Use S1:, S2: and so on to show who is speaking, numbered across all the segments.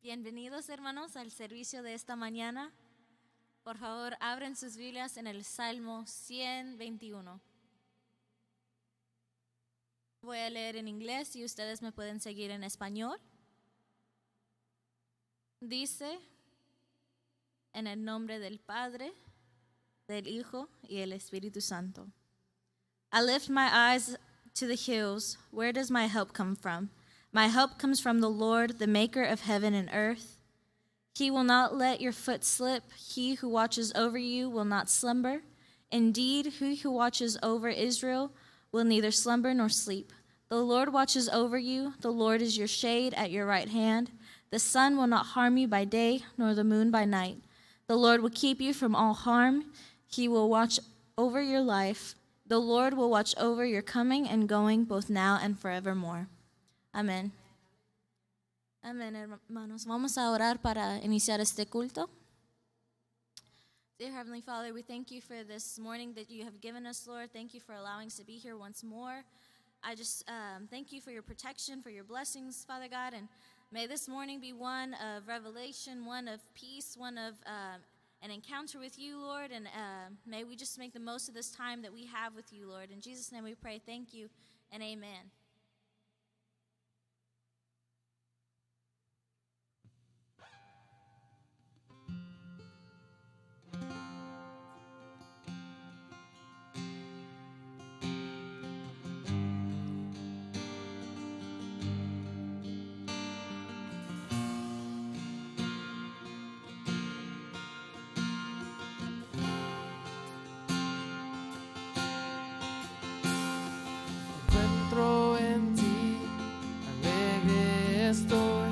S1: Bienvenidos, hermanos, al servicio de esta mañana. Por favor, abren sus Biblias en el Salmo 121. Voy a leer en inglés y ustedes me pueden seguir en español. Dice, en el nombre del Padre, del Hijo y del Espíritu Santo. I lift my eyes to the hills. Where does my help come from? My help comes from the Lord, the maker of heaven and earth. He will not let your foot slip. He who watches over you will not slumber. Indeed, he who watches over Israel will neither slumber nor sleep. The Lord watches over you. The Lord is your shade at your right hand. The sun will not harm you by day, nor the moon by night. The Lord will keep you from all harm. He will watch over your life. The Lord will watch over your coming and going, both now and forevermore. Amén. Amén, hermanos. Vamos a orar para iniciar este culto. Dear Heavenly Father, we thank you for this morning that you have given us, Lord. Thank you for allowing us to be here once more. I just thank you for your protection, for your blessings, Father God, and may this morning be one of revelation, one of peace, one of an encounter with you, Lord, and may we just make the most of this time that we have with you, Lord. In Jesus' name we pray, thank you, and amen.
S2: Encuentro en ti, alegre estoy,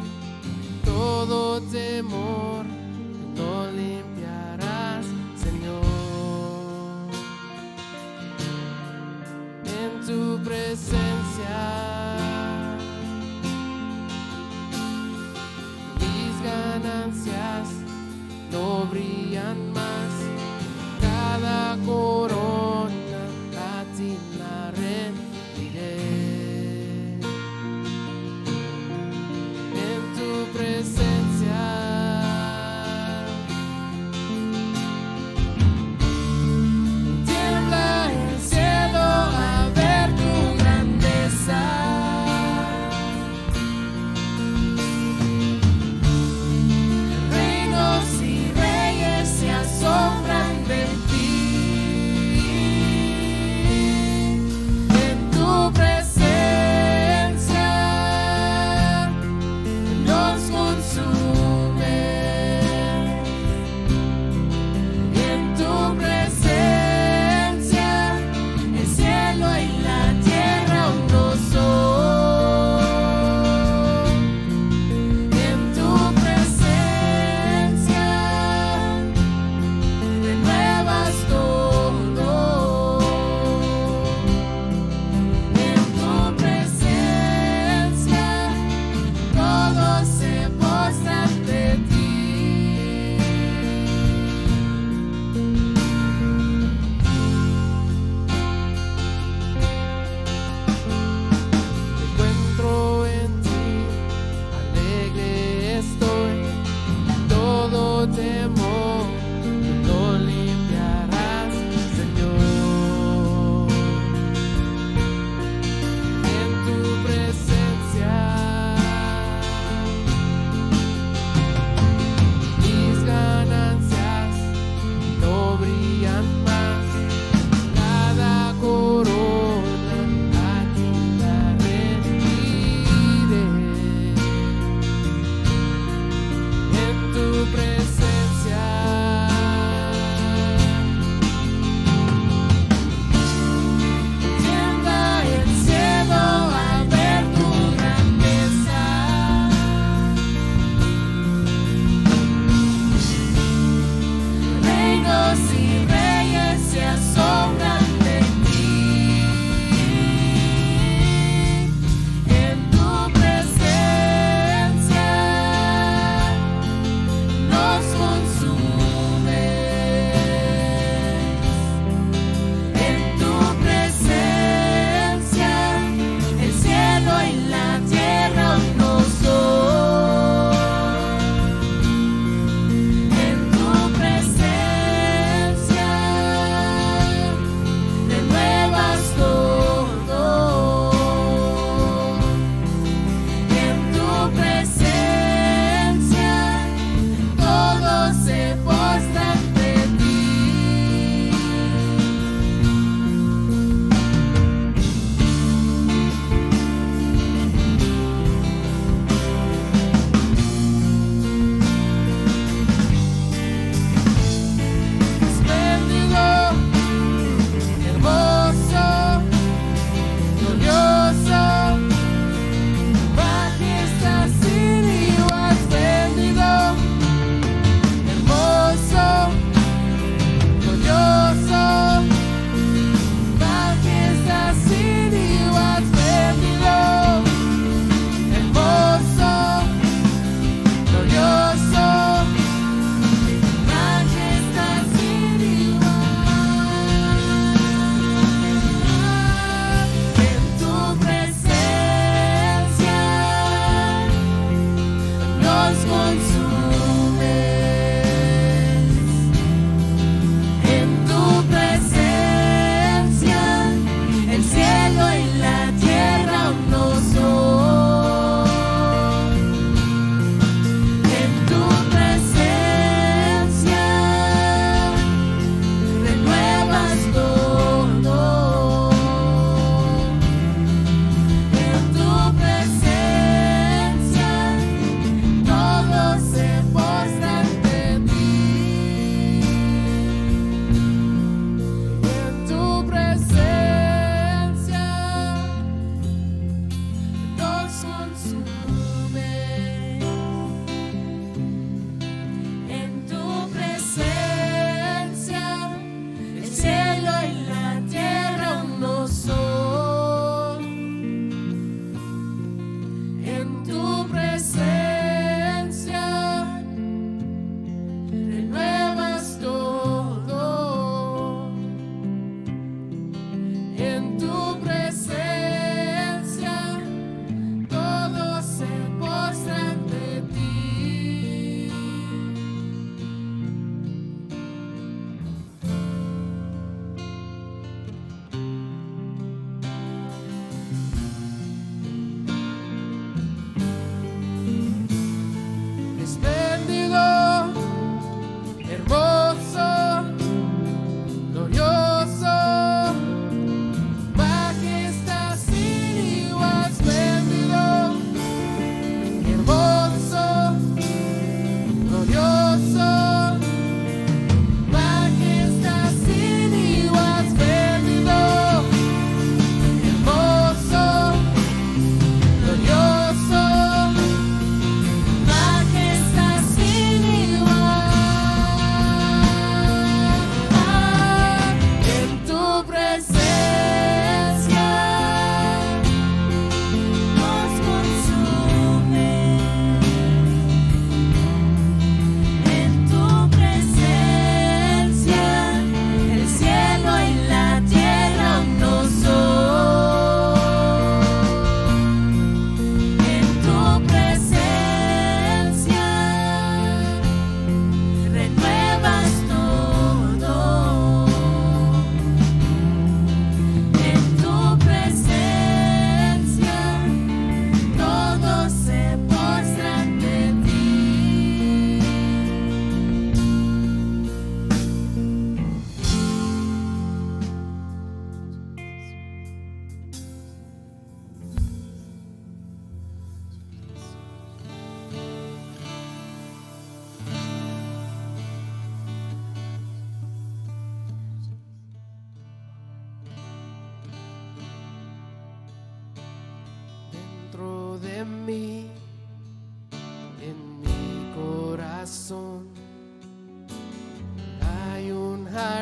S2: todo temor lo limpiarás, Señor. En tu presencia, mis ganancias no brillan más, cada corona a ti la rendiré. En tu presencia, tiembla el cielo a ver tu grandeza. Reinos y reyes se asombran de ti.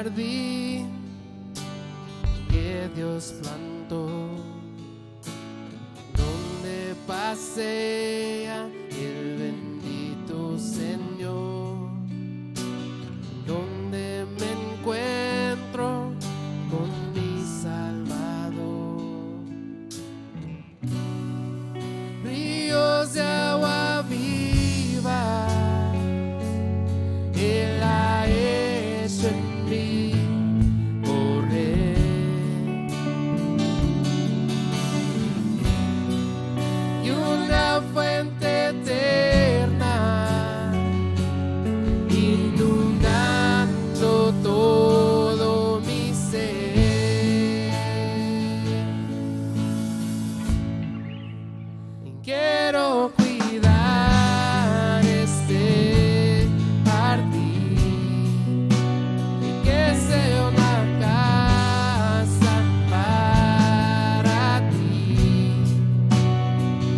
S2: jardín que Dios plantó, donde pasea el bendito Señor, donde me encuentro con mi Salvador. Ríos de agua viva Él ha hecho en mí correr, y una fuente eterna inundando todo mi ser. Quiero cuidar este jardín y que sea una casa para ti,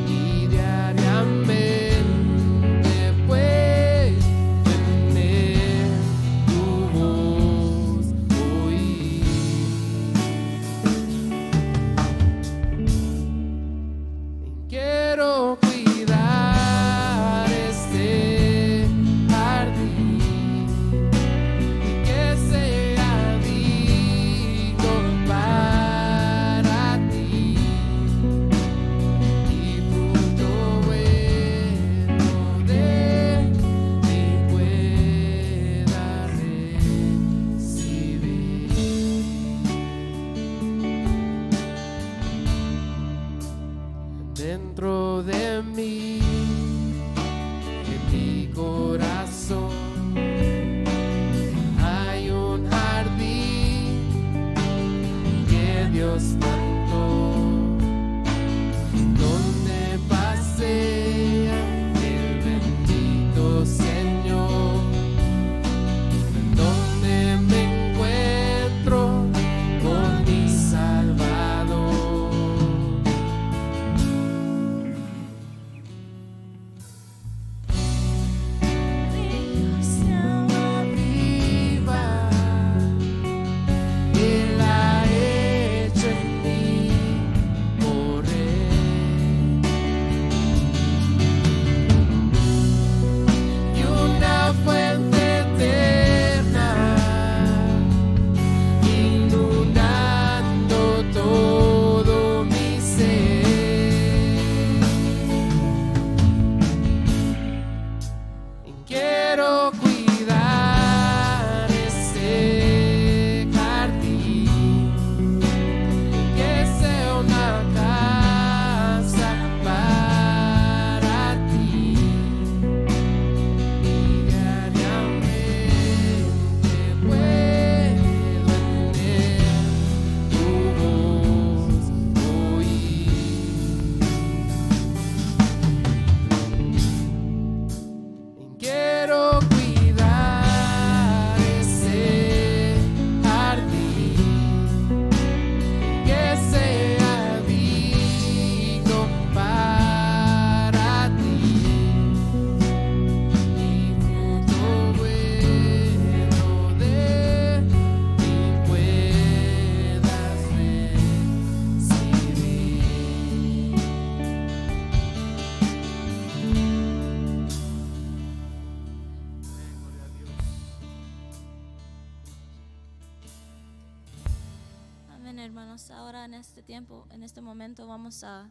S2: y diariamente puedes tener tu voz oír. Quiero cuidar este jardín y que sea digno para ti, y fruto bueno de ti pueda recibir. Dentro de mí, en mi corazón, hay un jardín que Dios plantó, donde pasea el bendito Señor, donde me encuentro con mi Salvador. Ríos de agua viva Él ha hecho en mí correr, y una fuente eterna inundando todo mi ser. Quiero cuidar este jardín, que sea una casa para ti, y diariamente puedo tener tu voz oír. Quiero cuidar ese jardín, que sea digno para ti, y fruto bueno de ti puedas recibir.
S1: Amén, hermanos. Ahora en este tiempo, en este momento, vamos a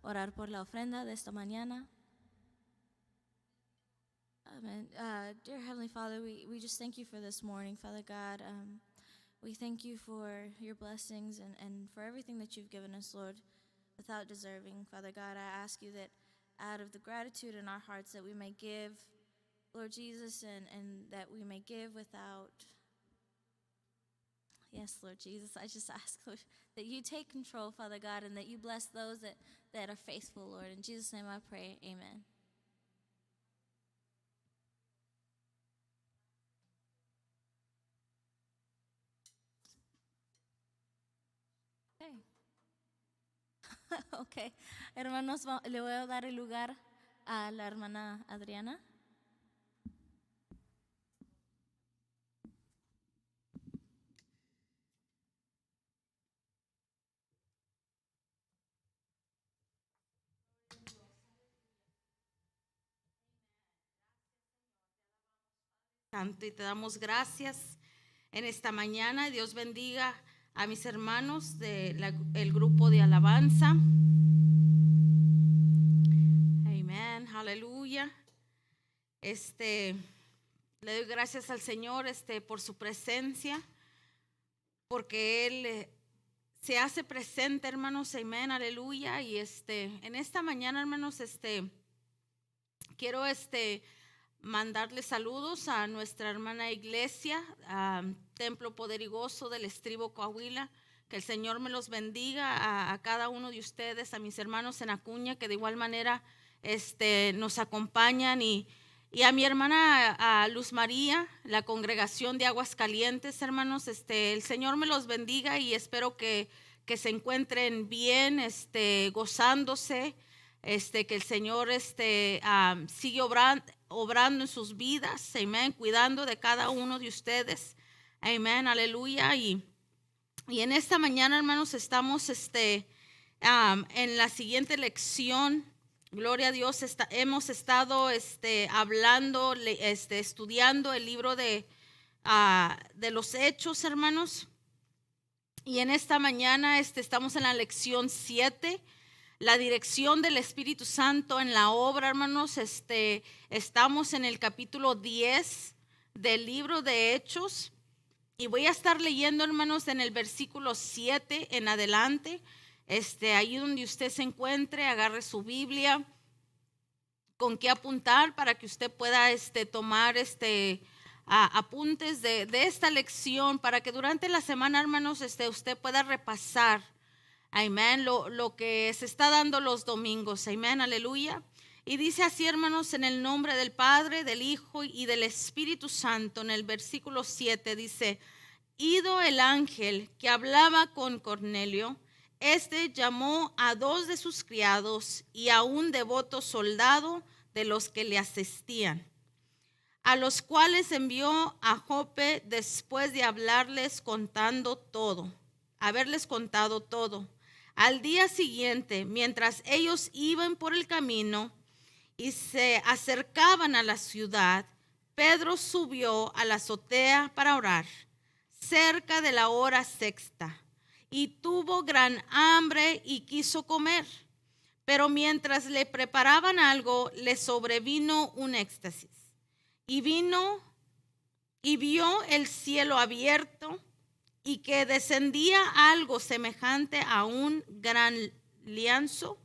S1: orar por la ofrenda de esta mañana. Amen. Dear Heavenly Father, we just thank you for this morning, Father God. We thank you for your blessings and for everything that you've given us, Lord, without deserving. Father God, I ask you that out of the gratitude in our hearts that we may give, Lord Jesus, and that we may give without. Yes, Lord Jesus, I just ask, Lord, that you take control, Father God, and that you bless those that are faithful, Lord. In Jesus' name I pray, amen. Ok, hermanos, le voy a dar el lugar a la hermana Adriana.
S3: Santo, y te damos gracias en esta mañana. Dios bendiga a mis hermanos del grupo de alabanza. Amén, aleluya. Le doy gracias al Señor por su presencia, porque Él se hace presente, hermanos. Amén, aleluya. Y en esta mañana, hermanos, quiero mandarle saludos a nuestra hermana iglesia, Templo Poder y Gozo del Estribo, Coahuila. Que el Señor me los bendiga a cada uno de ustedes, a mis hermanos en Acuña, que de igual manera nos acompañan, y a mi hermana a Luz María, la congregación de Aguascalientes, hermanos. El Señor me los bendiga y espero que se encuentren bien, gozándose, que el Señor sigue obrando en sus vidas, amén, cuidando de cada uno de ustedes, amén, aleluya. Y en esta mañana, hermanos, estamos en la siguiente lección. Gloria a Dios. Hemos estado hablando, estudiando el libro de los Hechos, hermanos, y en esta mañana estamos en la lección 7. La dirección del Espíritu Santo en la obra, hermanos. Estamos en el capítulo 10 del libro de Hechos, y voy a estar leyendo, hermanos, en el versículo 7 en adelante. Ahí donde usted se encuentre, agarre su Biblia con qué apuntar para que usted pueda tomar apuntes de esta lección, para que durante la semana, hermanos, usted pueda repasar, amén, lo que se está dando los domingos, amén, aleluya. Y dice así, hermanos, en el nombre del Padre, del Hijo y del Espíritu Santo. En el versículo 7 dice: ido el ángel que hablaba con Cornelio, llamó a 2 de sus criados y a un devoto soldado de los que le asistían, a los cuales envió a Jope después de haberles contado todo. Al día siguiente, mientras ellos iban por el camino y se acercaban a la ciudad, Pedro subió a la azotea para orar, cerca de la hora sexta, y tuvo gran hambre y quiso comer. Pero mientras le preparaban algo, le sobrevino un éxtasis, y vio el cielo abierto, y que descendía algo semejante a un gran lienzo,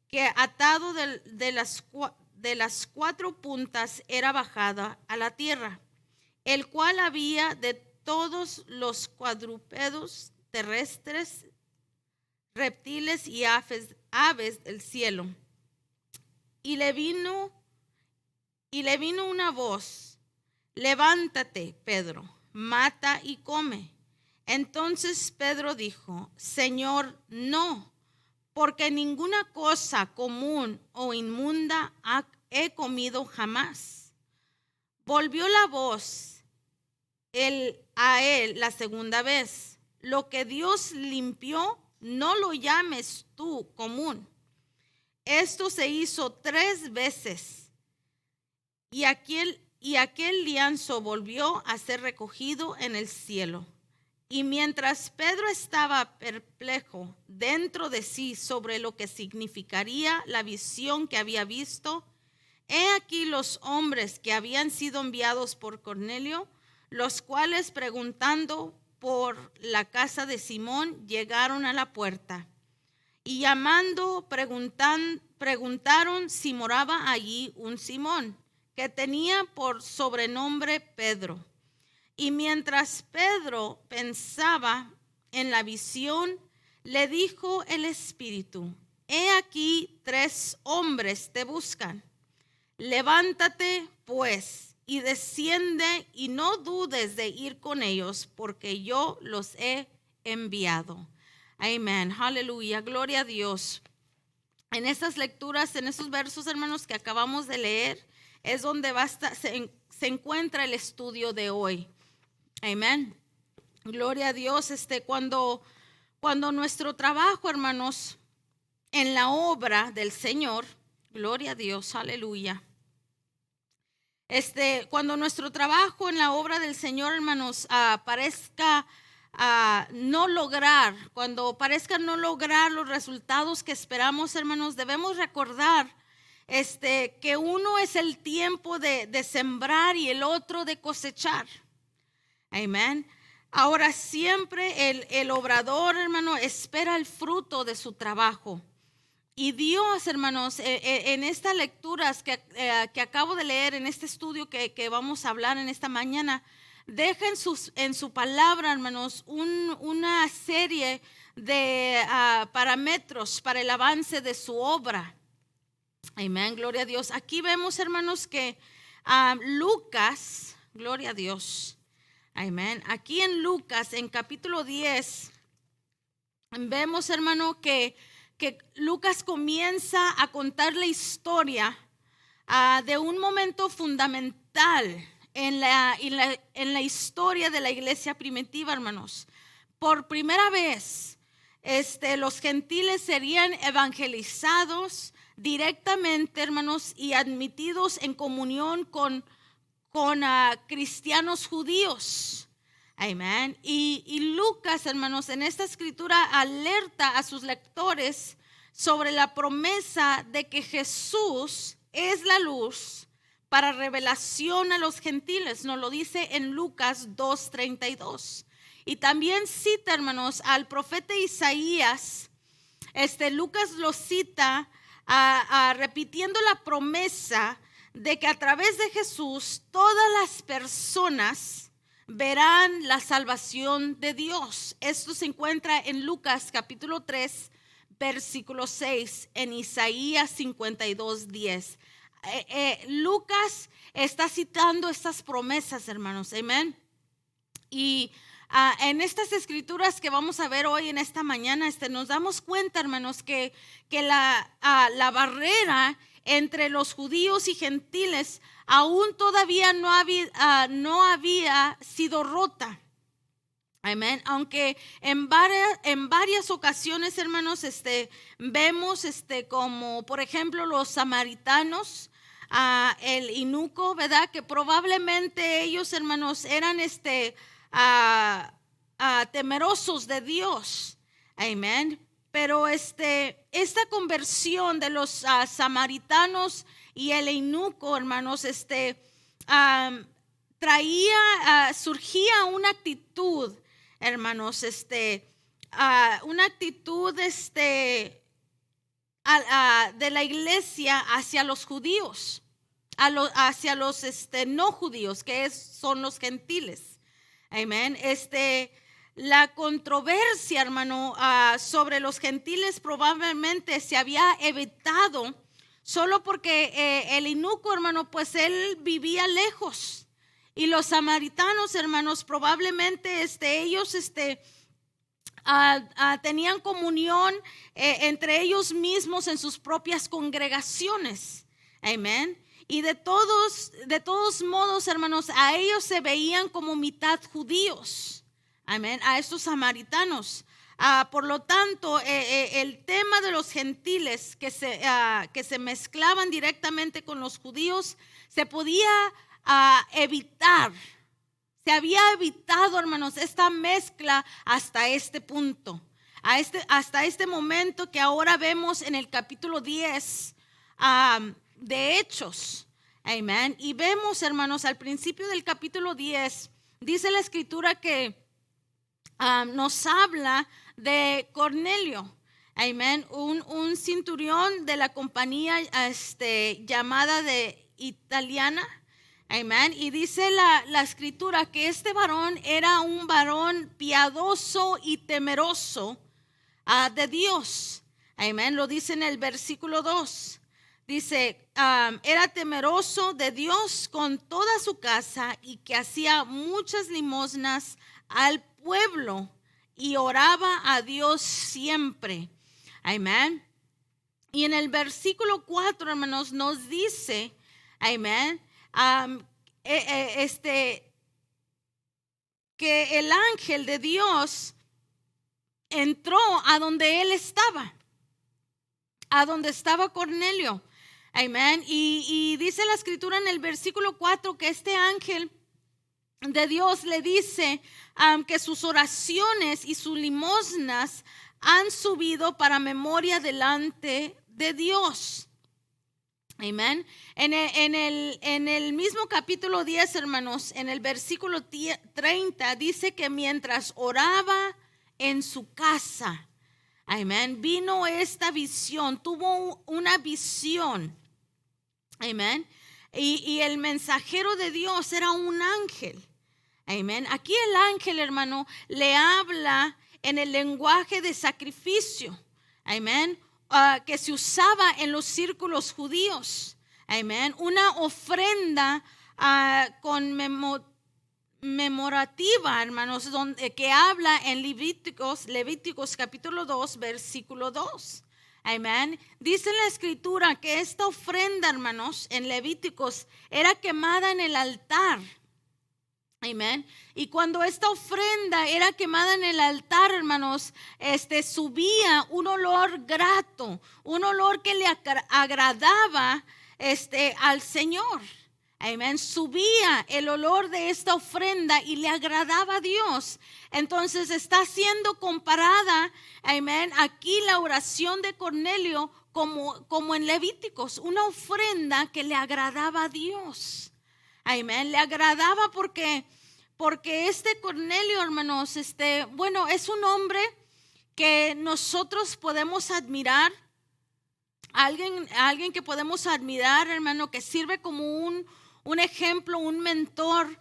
S3: que atado de las 4 puntas era bajada a la tierra, el cual había de todos los cuadrúpedos terrestres, reptiles y aves del cielo. Y le vino una voz: levántate, Pedro, mata y come. Entonces Pedro dijo: Señor, no, porque ninguna cosa común o inmunda he comido jamás. Volvió la voz a él la segunda vez: lo que Dios limpió, no lo llames tú común. Esto se hizo 3 veces, y aquel lienzo volvió a ser recogido en el cielo. Y mientras Pedro estaba perplejo dentro de sí sobre lo que significaría la visión que había visto, he aquí los hombres que habían sido enviados por Cornelio, los cuales, preguntando por la casa de Simón, llegaron a la puerta, y llamando preguntaron si moraba allí un Simón, que tenía por sobrenombre Pedro. Y mientras Pedro pensaba en la visión, le dijo el Espíritu: he aquí 3 hombres te buscan. Levántate pues y desciende, y no dudes de ir con ellos, porque yo los he enviado. Amén, aleluya, gloria a Dios. En estas lecturas, en estos versos, hermanos, que acabamos de leer, es donde se encuentra el estudio de hoy. Amén. Gloria a Dios. Cuando nuestro trabajo, hermanos, en la obra del Señor, gloria a Dios, aleluya, Cuando nuestro trabajo en la obra del Señor, hermanos, parezca cuando parezca no lograr los resultados que esperamos, hermanos, debemos recordar que uno es el tiempo de sembrar y el otro de cosechar. Amén. Ahora siempre el obrador, hermano, espera el fruto de su trabajo. Y Dios, hermanos, en estas lecturas que acabo de leer, en este estudio que vamos a hablar en esta mañana, deja en su palabra, hermanos, una serie de parámetros para el avance de su obra. Amén, gloria a Dios. Aquí vemos, hermanos, que Lucas, gloria a Dios. Amén. Aquí en Lucas, en capítulo 10, vemos, hermano, que Lucas comienza a contar la historia de un momento fundamental en la historia de la iglesia primitiva, hermanos. Por primera vez, los gentiles serían evangelizados directamente, hermanos, y admitidos en comunión con cristianos judíos. Amén. Y Lucas, hermanos, en esta escritura alerta a sus lectores sobre la promesa de que Jesús es la luz para revelación a los gentiles. Nos lo dice en Lucas 2:32. Y también cita, hermanos, al profeta Isaías. Lucas lo cita repitiendo la promesa de que a través de Jesús todas las personas verán la salvación de Dios. Esto se encuentra en Lucas capítulo 3, versículo 6, en Isaías 52:10. Lucas está citando estas promesas, hermanos. Amén. Y en estas escrituras que vamos a ver hoy en esta mañana, nos damos cuenta, hermanos, que la barrera entre los judíos y gentiles aún todavía no había sido rota. Amén. Aunque en varias ocasiones, hermanos, vemos como por ejemplo los samaritanos, el eunuco, ¿verdad? Que probablemente ellos, hermanos, eran temerosos de Dios. Amén. Pero esta conversión de los samaritanos y el eunuco, hermanos, surgía una actitud, hermanos, una actitud de la iglesia hacia los judíos, hacia los no judíos, que son los gentiles. Amén. La controversia, hermano, sobre los gentiles probablemente se había evitado solo porque el eunuco, hermano, pues él vivía lejos. Y los samaritanos, hermanos, probablemente ellos tenían comunión entre ellos mismos en sus propias congregaciones. Amén. Y de todos modos, hermanos, a ellos se veían como mitad judíos. Amén. A estos samaritanos. Por lo tanto, el tema de los gentiles que se mezclaban directamente con los judíos se podía evitar. Se había evitado, hermanos, esta mezcla hasta este punto. Hasta este momento que ahora vemos en el capítulo 10 de Hechos. Amén. Y vemos, hermanos, al principio del capítulo 10, dice la escritura que nos habla de Cornelio. Amén. Un centurión de la compañía llamada de italiana. Amén. Y dice la escritura que este varón era un varón piadoso y temeroso de Dios. Amén. Lo dice en el versículo 2. Dice, era temeroso de Dios con toda su casa y que hacía muchas limosnas al pueblo y oraba a Dios siempre. Amén. Y en el versículo 4, hermanos, nos dice, amén, que el ángel de Dios entró a donde él estaba, a donde estaba Cornelio. Amén. Y dice la escritura en el versículo 4 que este ángel de Dios le dice que sus oraciones y sus limosnas han subido para memoria delante de Dios. Amén. En el mismo capítulo 10, hermanos, en el versículo 30, dice que mientras oraba en su casa, amén, vino esta visión, tuvo una visión, amén, y el mensajero de Dios era un ángel, amén. Aquí el ángel, hermano, le habla en el lenguaje de sacrificio, amén, que se usaba en los círculos judíos, amén, una ofrenda conmemorativa, hermanos, que habla en Levíticos capítulo 2, versículo 2, amén. Dice la escritura que esta ofrenda, hermanos, en Levíticos era quemada en el altar. Amén. Y cuando esta ofrenda era quemada en el altar, hermanos, subía un olor grato, un olor que le agradaba al Señor. Amén. Subía el olor de esta ofrenda y le agradaba a Dios. Entonces está siendo comparada, amén, aquí la oración de Cornelio como en Levíticos, una ofrenda que le agradaba a Dios. Amén. Le agradaba porque este Cornelio, hermanos, bueno, es un hombre que nosotros podemos admirar, alguien que podemos admirar, hermano, que sirve como un ejemplo, un mentor,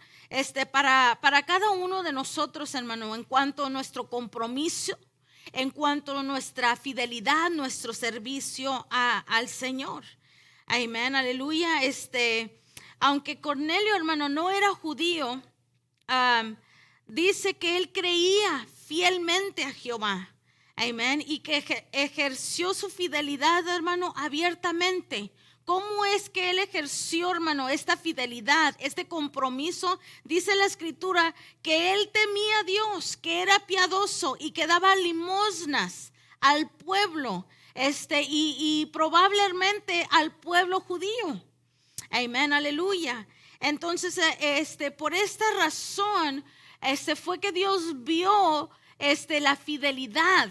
S3: para cada uno de nosotros, hermano, en cuanto a nuestro compromiso, en cuanto a nuestra fidelidad, nuestro servicio al Señor. Amén, aleluya. Aunque Cornelio, hermano, no era judío, dice que él creía fielmente a Jehová, amén, y que ejerció su fidelidad, hermano, abiertamente. ¿Cómo es que él ejerció, hermano, esta fidelidad, este compromiso? Dice la escritura que él temía a Dios, que era piadoso y que daba limosnas al pueblo, y probablemente al pueblo judío. Amén, aleluya. Entonces, por esta razón, fue que Dios vio, la fidelidad,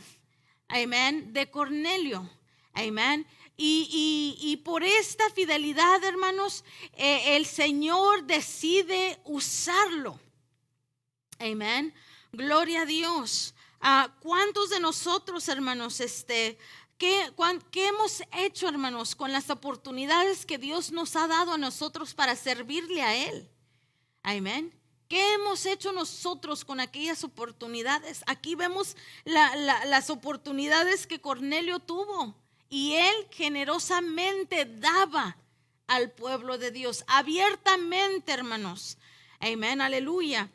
S3: amén, de Cornelio, amén. Y por esta fidelidad, hermanos, el Señor decide usarlo, amén. Gloria a Dios. ¿Cuántos de nosotros, hermanos, ¿Qué hemos hecho, hermanos, con las oportunidades que Dios nos ha dado a nosotros para servirle a Él? Amén. ¿Qué hemos hecho nosotros con aquellas oportunidades? Aquí vemos las oportunidades que Cornelio tuvo y él generosamente daba al pueblo de Dios, abiertamente, hermanos. Amén, aleluya.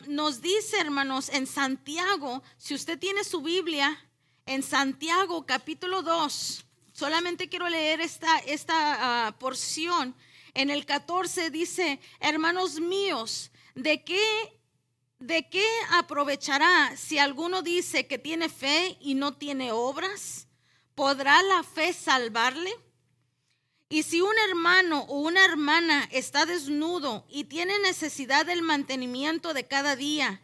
S3: Nos dice, hermanos, en Santiago, si usted tiene su Biblia, en Santiago capítulo 2, solamente quiero leer esta porción. En el 14 dice: hermanos míos, ¿de qué aprovechará si alguno dice que tiene fe y no tiene obras? ¿Podrá la fe salvarle? Y si un hermano o una hermana está desnudo y tiene necesidad del mantenimiento de cada día,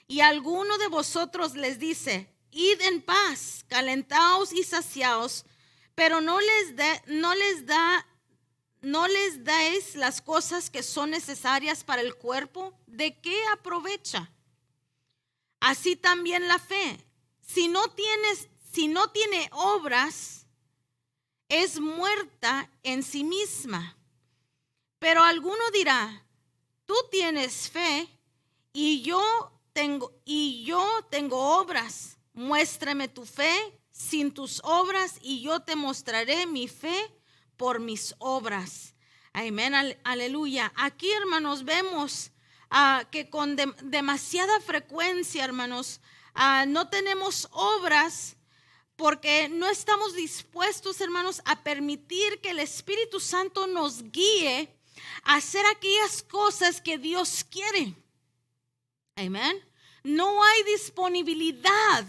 S3: y alguno de vosotros les dice: id en paz, calentaos y saciaos, pero no les dais las cosas que son necesarias para el cuerpo, ¿de qué aprovecha? Así también la fe, si no tiene obras, es muerta en sí misma. Pero alguno dirá: tú tienes fe y yo tengo obras. Muéstrame tu fe sin tus obras y yo te mostraré mi fe por mis obras. Amén, aleluya. Aquí, hermanos, vemos que con demasiada frecuencia, hermanos, no tenemos obras porque no estamos dispuestos, hermanos, a permitir que el Espíritu Santo nos guíe a hacer aquellas cosas que Dios quiere. Amén. No hay disponibilidad,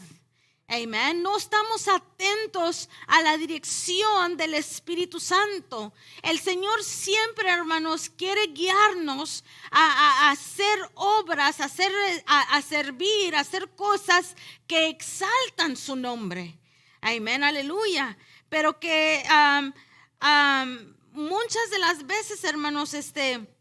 S3: Amén. No estamos atentos a la dirección del Espíritu Santo. El Señor siempre, hermanos, quiere guiarnos a hacer obras, a servir, a hacer cosas que exaltan su nombre. Amén, aleluya. Pero que muchas de las veces, hermanos,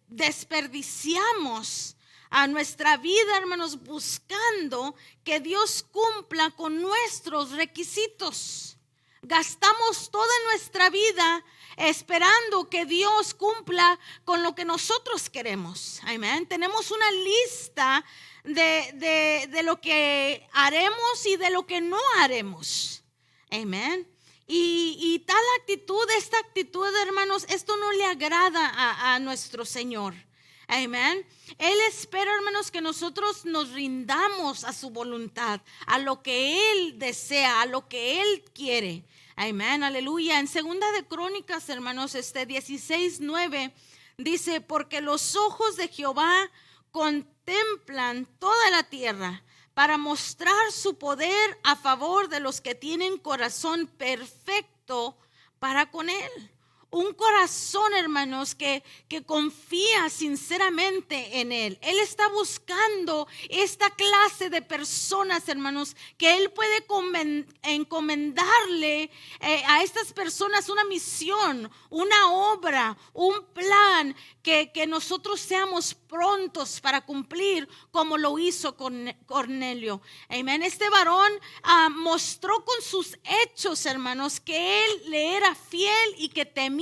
S3: desperdiciamos a nuestra vida, hermanos, buscando que Dios cumpla con nuestros requisitos. Gastamos toda nuestra vida esperando que Dios cumpla con lo que nosotros queremos. Amén. Tenemos una lista de lo que haremos y de lo que no haremos. Amén. Y tal actitud, esta actitud, hermanos, esto no le agrada a nuestro Señor. Amén. Él espera, hermanos, que nosotros nos rindamos a su voluntad, a lo que Él desea, a lo que Él quiere. Amén, aleluya. En Segunda de Crónicas, hermanos, 16:9 dice: porque los ojos de Jehová contemplan toda la tierra para mostrar su poder a favor de los que tienen corazón perfecto para con Él. Un corazón, hermanos, que confía sinceramente en Él. Él está buscando esta clase de personas, hermanos, que Él puede encomendarle a estas personas una misión, una obra, un plan que nosotros seamos prontos para cumplir, como lo hizo con Cornelio. Amén. Este varón mostró con sus hechos, hermanos, que él le era fiel y que temía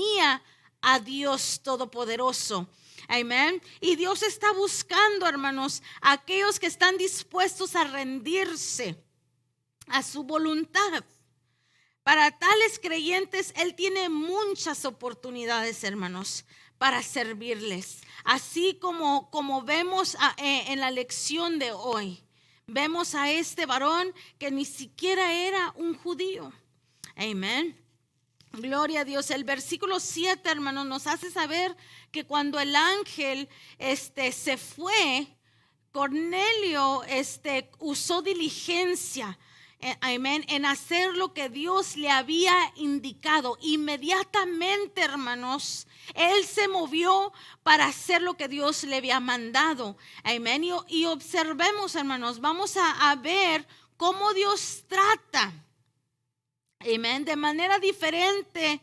S3: a Dios Todopoderoso. Amén. Y Dios está buscando, hermanos, a aquellos que están dispuestos a rendirse a su voluntad. Para tales creyentes, Él tiene muchas oportunidades, hermanos, para servirles. Así como vemos en la lección de hoy. Vemos a este varón que ni siquiera era un judío. Amén. Gloria a Dios. El versículo 7, hermanos, nos hace saber que cuando el ángel se fue, Cornelio usó diligencia. Amén, en hacer lo que Dios le había indicado. Inmediatamente, hermanos, él se movió para hacer lo que Dios le había mandado. Amén. Y observemos, hermanos, vamos a ver cómo Dios trata, amén, de manera diferente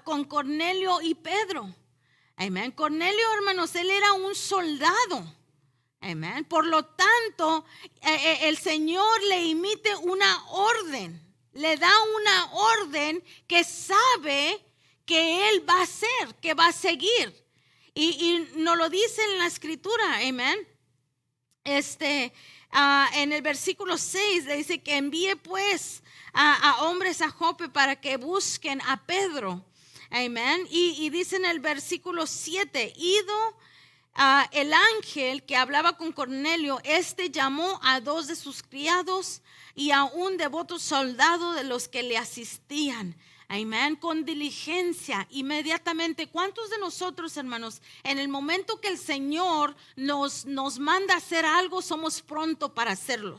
S3: con Cornelio y Pedro. Amén. Cornelio, hermanos, él era un soldado. Amén. Por lo tanto, el Señor le emite una orden, le da una orden que sabe que Él va a hacer, que va a seguir. Y nos lo dice en la Escritura, amén. En el versículo 6 le dice que envíe pues a hombres a Jope para que busquen a Pedro. Amén. Y dice en el versículo 7, ido el ángel que hablaba con Cornelio, llamó a 2 de sus criados y a un devoto soldado de los que le asistían. Amén, con diligencia, inmediatamente. ¿Cuántos de nosotros, hermanos, en el momento que el Señor nos manda a hacer algo, somos prontos para hacerlo?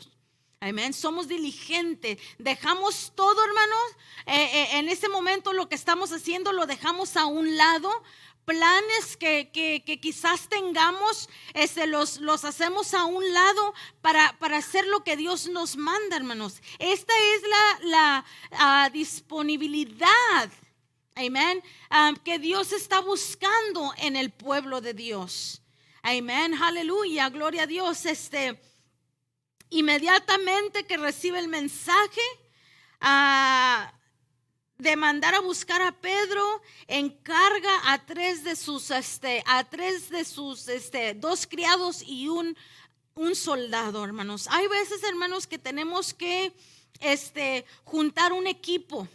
S3: Amén, somos diligentes, dejamos todo, hermanos, en ese momento lo que estamos haciendo lo dejamos a un lado. Planes que quizás tengamos, los hacemos a un lado para hacer lo que Dios nos manda, hermanos. Esta es la disponibilidad, amén, que Dios está buscando en el pueblo de Dios. Amén, aleluya, gloria a Dios. Inmediatamente que recibe el mensaje, de mandar a buscar a Pedro, encarga a 3 de sus 2 criados y un soldado, hermanos. Hay veces, hermanos, que tenemos que juntar un equipo.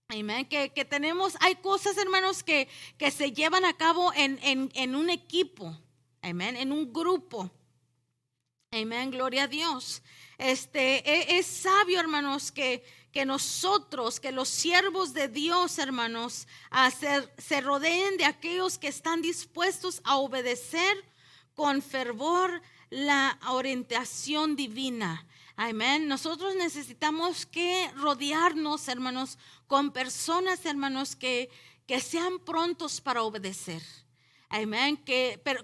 S3: Amén. Que tenemos, hay cosas, hermanos, que se llevan a cabo en un equipo. Amén. En un grupo. Amén. Gloria a Dios. Es sabio, hermanos, que nosotros, que los siervos de Dios, hermanos, se rodeen de aquellos que están dispuestos a obedecer con fervor la orientación divina. Amén. Nosotros necesitamos que rodearnos, hermanos, con personas, hermanos, que sean prontos para obedecer. Amén.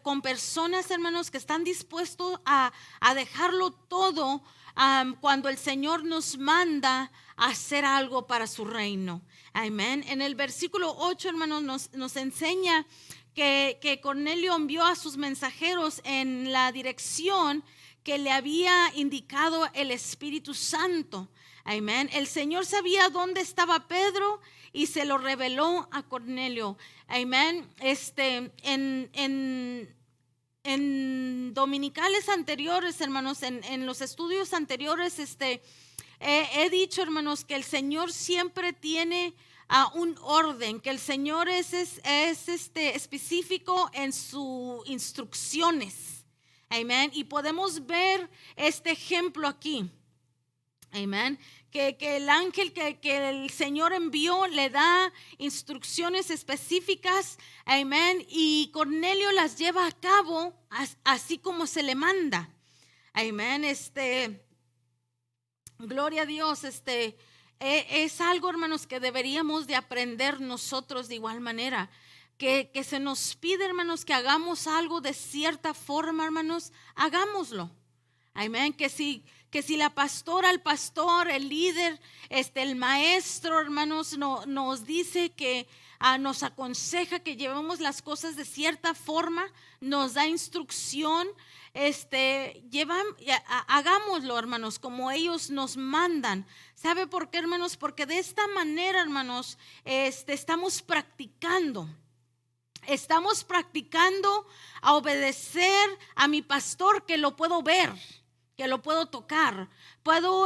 S3: Con personas, hermanos, que están dispuestos a dejarlo todo cuando el Señor nos manda a hacer algo para su reino. Amén. En el versículo 8, hermanos, nos enseña que Cornelio envió a sus mensajeros en la dirección que le había indicado el Espíritu Santo. Amén. El Señor sabía dónde estaba Pedro y se lo reveló a Cornelio. Amén. En dominicales anteriores, hermanos, en los estudios anteriores, he dicho, hermanos, que el Señor siempre tiene un orden, que el Señor es específico en sus instrucciones. Amén. Y podemos ver este ejemplo aquí. Amén. Que el ángel que el Señor envió le da instrucciones específicas. Amén. Y Cornelio las lleva a cabo así como se le manda. Amén. Gloria a Dios. Es algo, hermanos, que deberíamos de aprender nosotros de igual manera. Que se nos pide, hermanos, que hagamos algo de cierta forma, hermanos, hagámoslo. Amén. Que si la pastora, el pastor, el líder, el maestro, hermanos, nos dice que nos aconseja que llevemos las cosas de cierta forma, nos da instrucción, hagámoslo, hermanos, como ellos nos mandan. ¿Sabe por qué, hermanos? Porque de esta manera, hermanos, estamos practicando. Estamos practicando a obedecer a mi pastor, que lo puedo ver, que lo puedo tocar. Puedo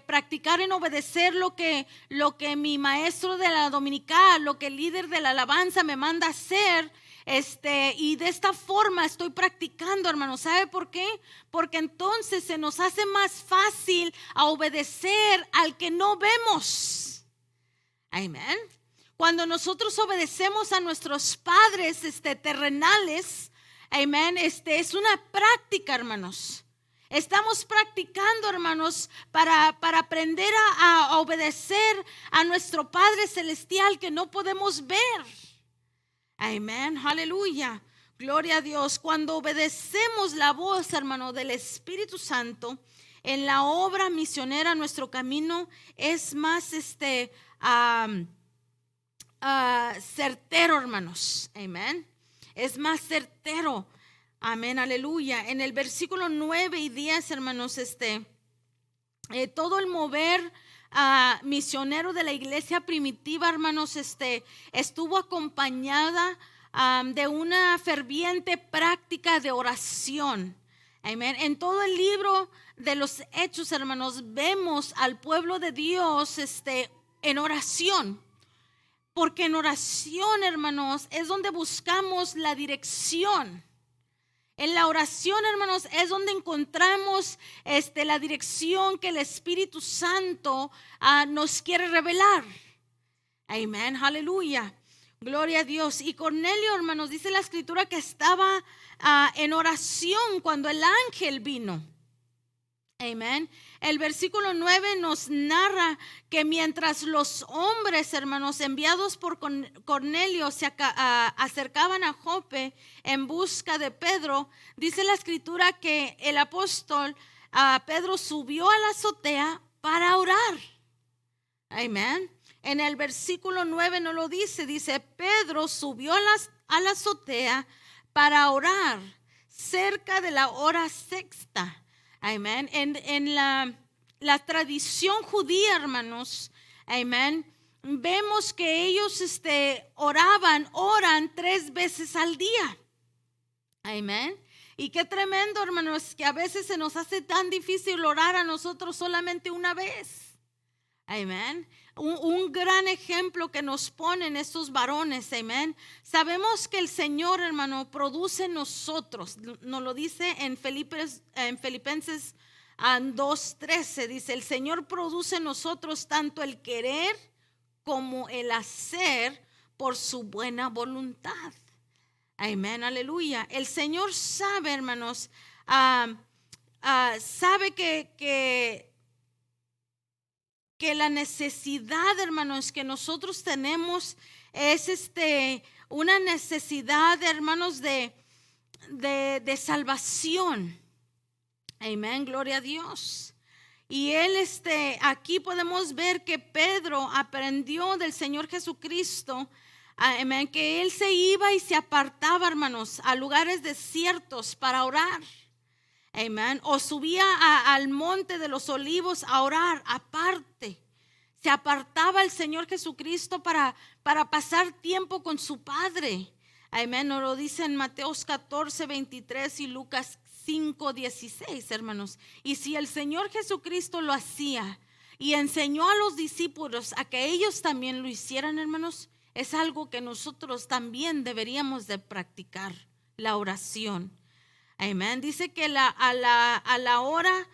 S3: practicar en obedecer lo que mi maestro de la dominical, lo que el líder de la alabanza me manda hacer. Y de esta forma estoy practicando, hermanos. ¿Sabe por qué? Porque entonces se nos hace más fácil a obedecer al que no vemos. Amén. Cuando nosotros obedecemos a nuestros padres terrenales, amén, es una práctica, hermanos. Estamos practicando, hermanos, para aprender a obedecer a nuestro Padre Celestial que no podemos ver. Amén, aleluya, gloria a Dios. Cuando obedecemos la voz, hermano, del Espíritu Santo en la obra misionera, nuestro camino es más certero, hermanos. Amén. Es más certero. Amén, aleluya. En el versículo 9 y 10, hermanos, todo el mover misionero de la iglesia primitiva, hermanos, estuvo acompañada de una ferviente práctica de oración. Amén. En todo el libro de los Hechos, hermanos, vemos al pueblo de Dios en oración. Porque en oración, hermanos, es donde buscamos la dirección. En la oración, hermanos, es donde encontramos la dirección que el Espíritu Santo nos quiere revelar. Amén, aleluya, gloria a Dios. Y Cornelio, hermanos, dice la escritura que estaba en oración cuando el ángel vino. Amén. El versículo 9 nos narra que mientras los hombres, hermanos, enviados por Cornelio se acercaban a Jope en busca de Pedro, dice la escritura que el apóstol Pedro subió a la azotea para orar. Amén. En el versículo 9 no lo dice, dice Pedro subió a la azotea para orar cerca de la hora sexta. Amén. En la tradición judía, hermanos, amén, vemos que ellos oran 3 veces al día. Amén. Y qué tremendo, hermanos, que a veces se nos hace tan difícil orar a nosotros solamente una vez. Amén. Un gran ejemplo que nos ponen estos varones, amén. Sabemos que el Señor, hermano, produce en nosotros, nos lo dice en Filipenses 2:13, dice, el Señor produce en nosotros tanto el querer como el hacer por su buena voluntad. Amén, aleluya. El Señor sabe, hermanos, sabe que la necesidad, hermanos, que nosotros tenemos es una necesidad, hermanos, de salvación. Amén, gloria a Dios. Y él, aquí podemos ver que Pedro aprendió del Señor Jesucristo, amén, que él se iba y se apartaba, hermanos, a lugares desiertos para orar. Amén. O subía al monte de los olivos a orar aparte. Se apartaba el Señor Jesucristo para pasar tiempo con su Padre. Amén. Nos lo dice en Mateos 14, 23 y Lucas 5, 16, hermanos. Y si el Señor Jesucristo lo hacía y enseñó a los discípulos a que ellos también lo hicieran, hermanos, es algo que nosotros también deberíamos de practicar, la oración. Amén. Dice que a la hora,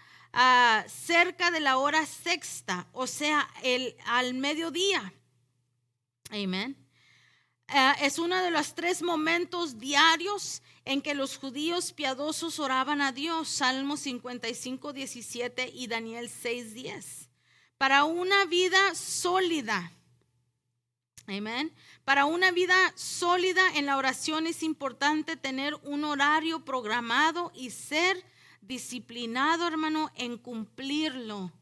S3: cerca de la hora sexta, o sea, al mediodía. Amén. Es uno de los 3 momentos diarios en que los judíos piadosos oraban a Dios. Salmo 55, 17 y Daniel 6, 10. Para una vida sólida. Amén. Para una vida sólida en la oración es importante tener un horario programado y ser disciplinado, hermano, en cumplirlo.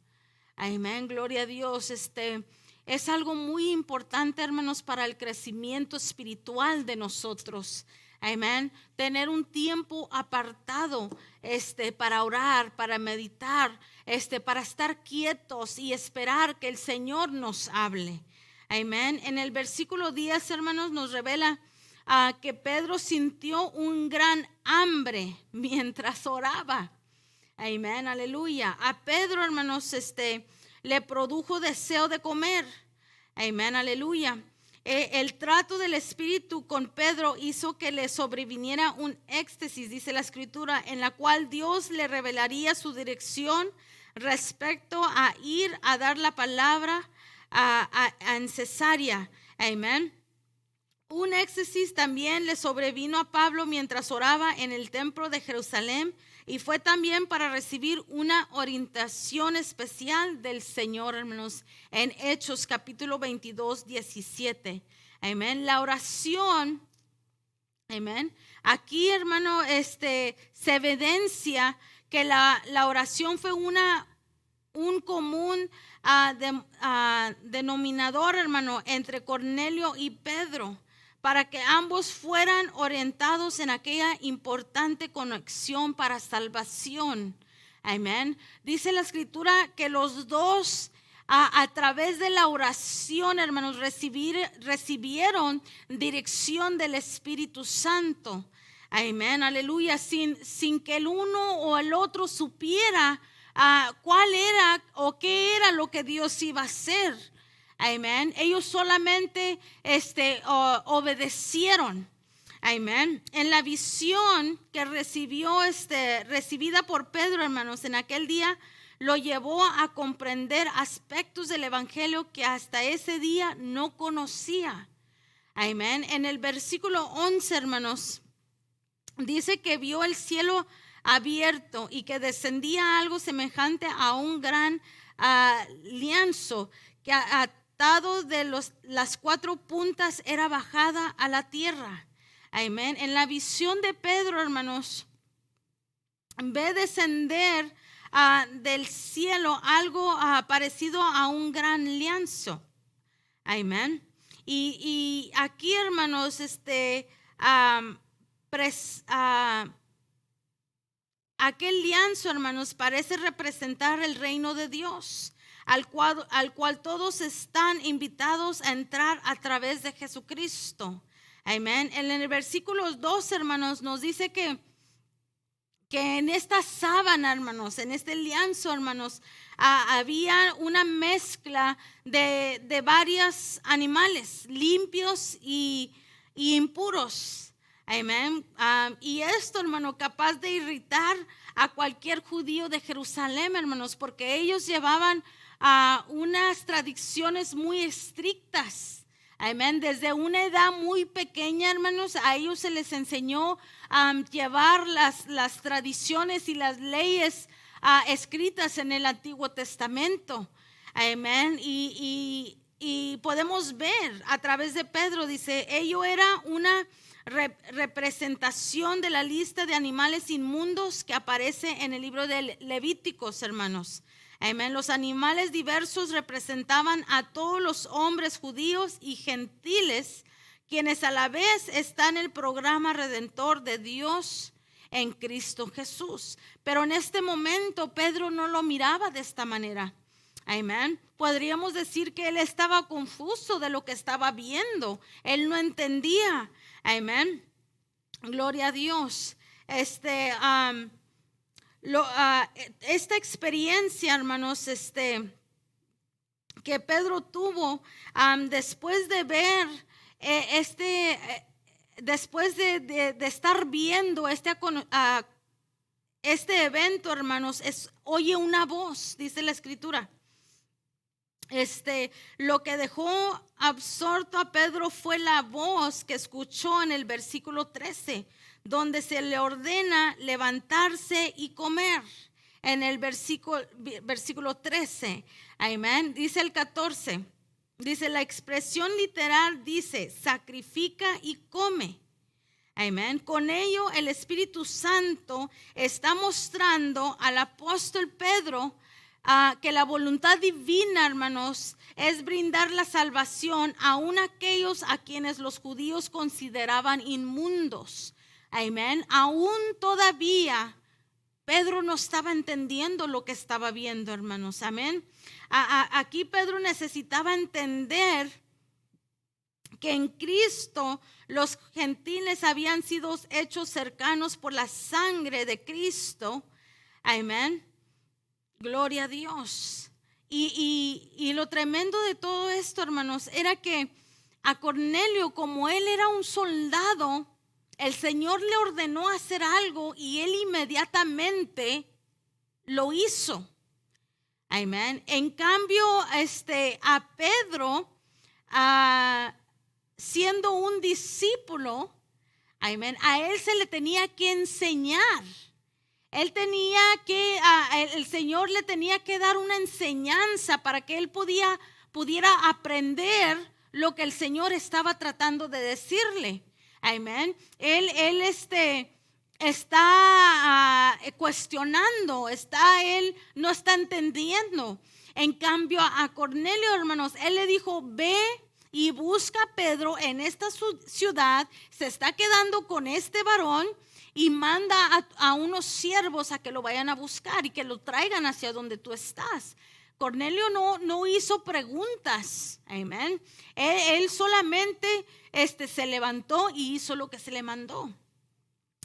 S3: Amén, gloria a Dios. Es algo muy importante, hermanos, para el crecimiento espiritual de nosotros. Amén. Tener un tiempo apartado para orar, para meditar, para estar quietos y esperar que el Señor nos hable. Amén. En el versículo 10, hermanos, nos revela que Pedro sintió un gran hambre mientras oraba. Amén, aleluya. A Pedro, hermanos, le produjo deseo de comer. Amén, aleluya. El trato del Espíritu con Pedro hizo que le sobreviniera un éxtasis, dice la Escritura, en la cual Dios le revelaría su dirección respecto a ir a dar la palabra en Cesarea. Amén. Un éxtasis también le sobrevino a Pablo mientras oraba en el templo de Jerusalén, y fue también para recibir una orientación especial del Señor, hermanos, en Hechos capítulo 22, 17. Amén. La oración, amén. Aquí, hermano, se evidencia que la oración fue un común denominador, hermano, entre Cornelio y Pedro, para que ambos fueran orientados en aquella importante conexión para salvación. Amén. Dice la Escritura que los dos a través de la oración, hermanos, recibieron dirección del Espíritu Santo. Amén, aleluya. Sin que el uno o el otro supiera cuál era o qué era lo que Dios iba a hacer. Amén. Ellos solamente obedecieron. Amén. En la visión que recibida por Pedro, hermanos, en aquel día, lo llevó a comprender aspectos del evangelio que hasta ese día no conocía. Amén. En el versículo 11, hermanos, dice que vio el cielo abierto y que descendía algo semejante a un gran lienzo que atado de las 4 puntas era bajada a la tierra. Amén. En la visión de Pedro, hermanos, ve descender del cielo algo parecido a un gran lienzo. Amén. Y aquí, hermanos, aquel lienzo, hermanos, parece representar el reino de Dios, al cual todos están invitados a entrar a través de Jesucristo. Amén. En el versículo 2, hermanos, nos dice que en esta sábana, hermanos, en este lienzo, hermanos, había una mezcla de varios animales limpios y impuros. Amén. Y esto, hermano, capaz de irritar a cualquier judío de Jerusalén, hermanos, porque ellos llevaban unas tradiciones muy estrictas. Amén. Desde una edad muy pequeña, hermanos, a ellos se les enseñó a llevar las tradiciones y las leyes escritas en el Antiguo Testamento. Amén. Y podemos ver a través de Pedro, dice, ello era una representación de la lista de animales inmundos que aparece en el libro de Levíticos, hermanos. Amén. Los animales diversos representaban a todos los hombres judíos y gentiles, quienes a la vez están en el programa redentor de Dios en Cristo Jesús. Pero en este momento Pedro no lo miraba de esta manera. Amén. Podríamos decir que él estaba confuso de lo que estaba viendo. Él no entendía. Amén. Gloria a Dios. Esta experiencia, hermanos, que Pedro tuvo después de ver después de estar viendo este evento, hermanos, oye una voz, dice la Escritura. Lo que dejó absorto a Pedro fue la voz que escuchó en el versículo 13, donde se le ordena levantarse y comer. En el versículo 13, amén. Dice el 14, dice la expresión literal, dice sacrifica y come. Amén. Con ello el Espíritu Santo está mostrando al apóstol Pedro que la voluntad divina, hermanos, es brindar la salvación aún a aquellos a quienes los judíos consideraban inmundos. Amén. Aún todavía Pedro no estaba entendiendo lo que estaba viendo, hermanos. Amén. Aquí Pedro necesitaba entender que en Cristo los gentiles habían sido hechos cercanos por la sangre de Cristo. Amén. Gloria a Dios. Y lo tremendo de todo esto, hermanos, era que a Cornelio, como él era un soldado, el Señor le ordenó hacer algo y él inmediatamente lo hizo. Amén. En cambio, a Pedro, siendo un discípulo, amén, a él se le tenía que enseñar. Él tenía que, el Señor le tenía que dar una enseñanza para que él pudiera aprender lo que el Señor estaba tratando de decirle. Amén. Él está cuestionando, él no está entendiendo. En cambio, a Cornelio, hermanos, él le dijo, ve y busca a Pedro en esta ciudad, se está quedando con este varón, y manda a unos siervos a que lo vayan a buscar y que lo traigan hacia donde tú estás. Cornelio no hizo preguntas. Amén. Él solamente se levantó y hizo lo que se le mandó.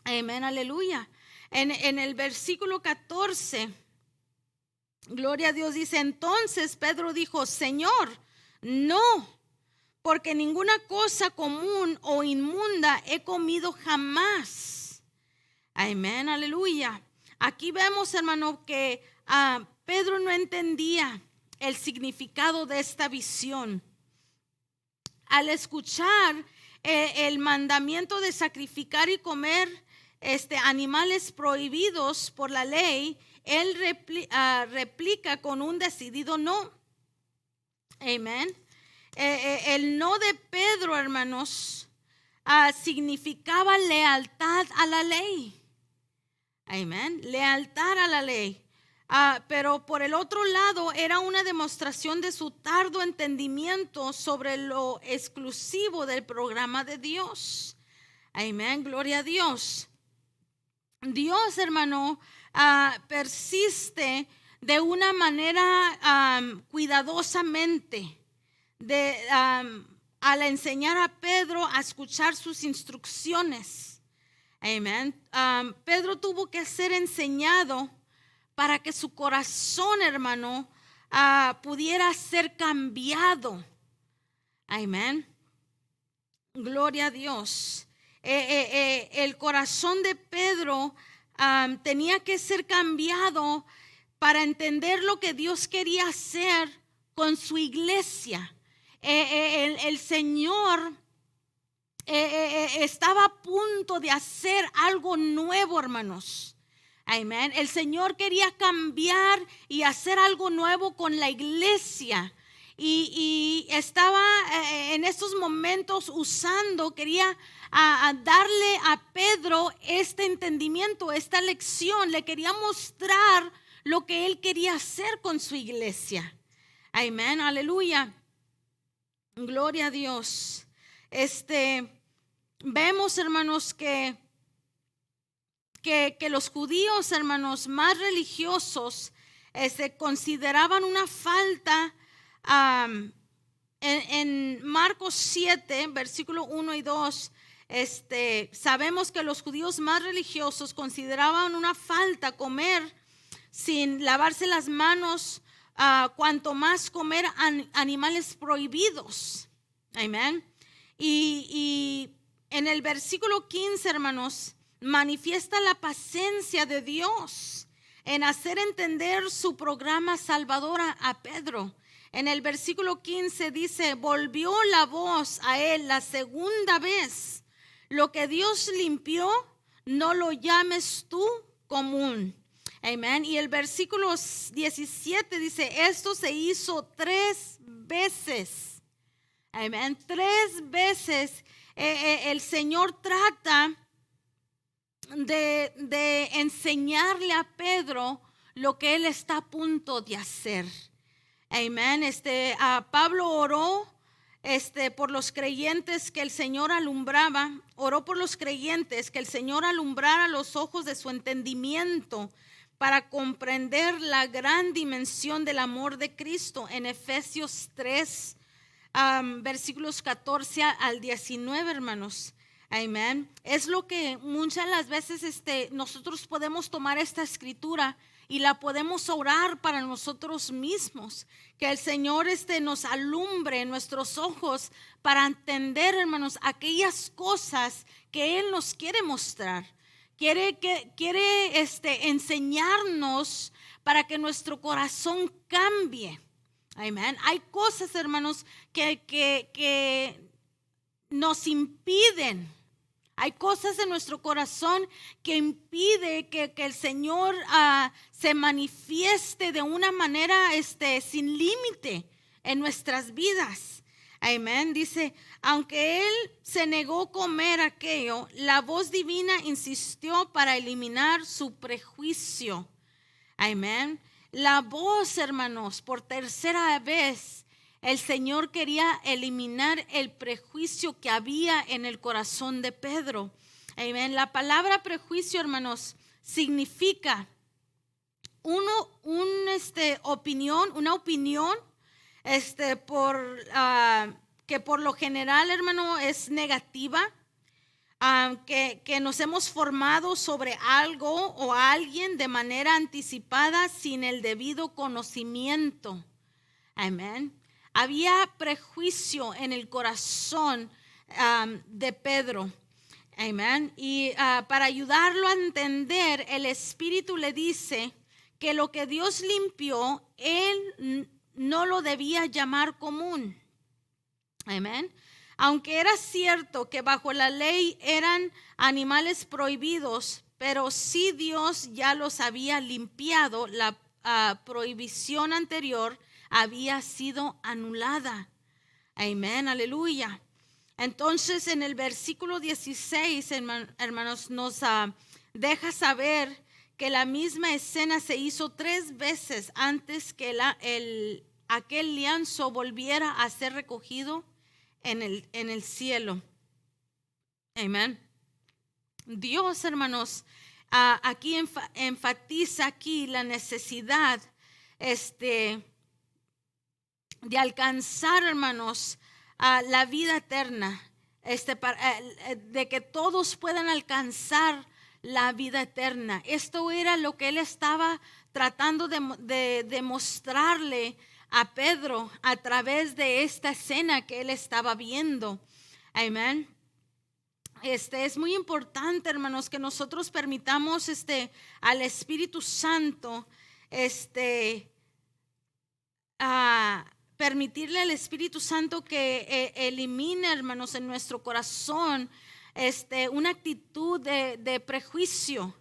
S3: Amén, aleluya. En el versículo 14, gloria a Dios, dice, entonces Pedro dijo, Señor, no, porque ninguna cosa común o inmunda he comido jamás. Amén, aleluya. Aquí vemos, hermano, que Pedro no entendía el significado de esta visión. Al escuchar el mandamiento de sacrificar y comer animales prohibidos por la ley, él replica con un decidido no. Amén. El no de Pedro, hermanos, significaba lealtad a la ley. Amén. Lealtad a la ley. Pero por el otro lado era una demostración de su tardo entendimiento sobre lo exclusivo del programa de Dios. Amén. Gloria a Dios. Dios, hermano, persiste de una manera cuidadosamente al enseñar a Pedro a escuchar sus instrucciones. Amén. Pedro tuvo que ser enseñado para que su corazón, hermano, pudiera ser cambiado. Amén. Gloria a Dios. El corazón de Pedro tenía que ser cambiado para entender lo que Dios quería hacer con su iglesia. El Señor estaba a punto de hacer algo nuevo, hermanos. Amén. El Señor quería cambiar y hacer algo nuevo con la iglesia. Y estaba en estos momentos quería darle a Pedro este entendimiento, esta lección. Le quería mostrar lo que él quería hacer con su iglesia. Amén, aleluya. Gloria a Dios. Vemos, hermanos, que los judíos, hermanos, más religiosos, consideraban una falta. En Marcos 7, versículo 1 y 2, sabemos que los judíos más religiosos consideraban una falta comer sin lavarse las manos, cuanto más comer animales prohibidos. Amén. Y en el versículo 15, hermanos, manifiesta la paciencia de Dios en hacer entender su programa salvador a Pedro. En el versículo 15 dice, volvió la voz a él la segunda vez. Lo que Dios limpió, no lo llames tú común. Amén. Y el versículo 17 dice, esto se hizo 3 veces. Amén. 3 veces el Señor trata de enseñarle a Pedro lo que él está a punto de hacer. Amén. Pablo oró por los creyentes que el Señor alumbraba. Oró por los creyentes que el Señor alumbrara los ojos de su entendimiento para comprender la gran dimensión del amor de Cristo. En Efesios 3, versículos 14 al 19, hermanos. Amén. Es lo que muchas de las veces nosotros podemos tomar esta escritura y la podemos orar para nosotros mismos, que el Señor nos alumbre nuestros ojos para entender, hermanos, aquellas cosas que Él nos quiere mostrar. Quiere enseñarnos para que nuestro corazón cambie. Amén. Hay cosas, hermanos, que nos impiden. Hay cosas en nuestro corazón que impide que el Señor se manifieste de una manera sin límite en nuestras vidas. Amén. Dice, aunque él se negó a comer aquello, la voz divina insistió para eliminar su prejuicio. Amén. La voz, hermanos, por tercera vez, el Señor quería eliminar el prejuicio que había en el corazón de Pedro. Amén. La palabra prejuicio, hermanos, significa una opinión que por lo general, hermano, es negativa, que nos hemos formado sobre algo o alguien de manera anticipada sin el debido conocimiento. Amén. Había prejuicio en el corazón de Pedro. Amén. Y para ayudarlo a entender, el Espíritu le dice que lo que Dios limpió, él no lo debía llamar común. Amén. Aunque era cierto que bajo la ley eran animales prohibidos, pero si Dios ya los había limpiado, la prohibición anterior había sido anulada. Amén, aleluya. Entonces en el versículo 16, hermanos, nos deja saber que la misma escena se hizo 3 veces antes que aquel lienzo volviera a ser recogido en el cielo. Amén. Dios, hermanos, aquí enfatiza aquí la necesidad de alcanzar, hermanos, la vida eterna, de que todos puedan alcanzar la vida eterna. Esto era lo que él estaba tratando de mostrarle a Pedro a través de esta escena que él estaba viendo. Amén. Es muy importante, hermanos, que nosotros permitamos al Espíritu Santo permitirle al Espíritu Santo que elimine, hermanos, en nuestro corazón una actitud de prejuicio.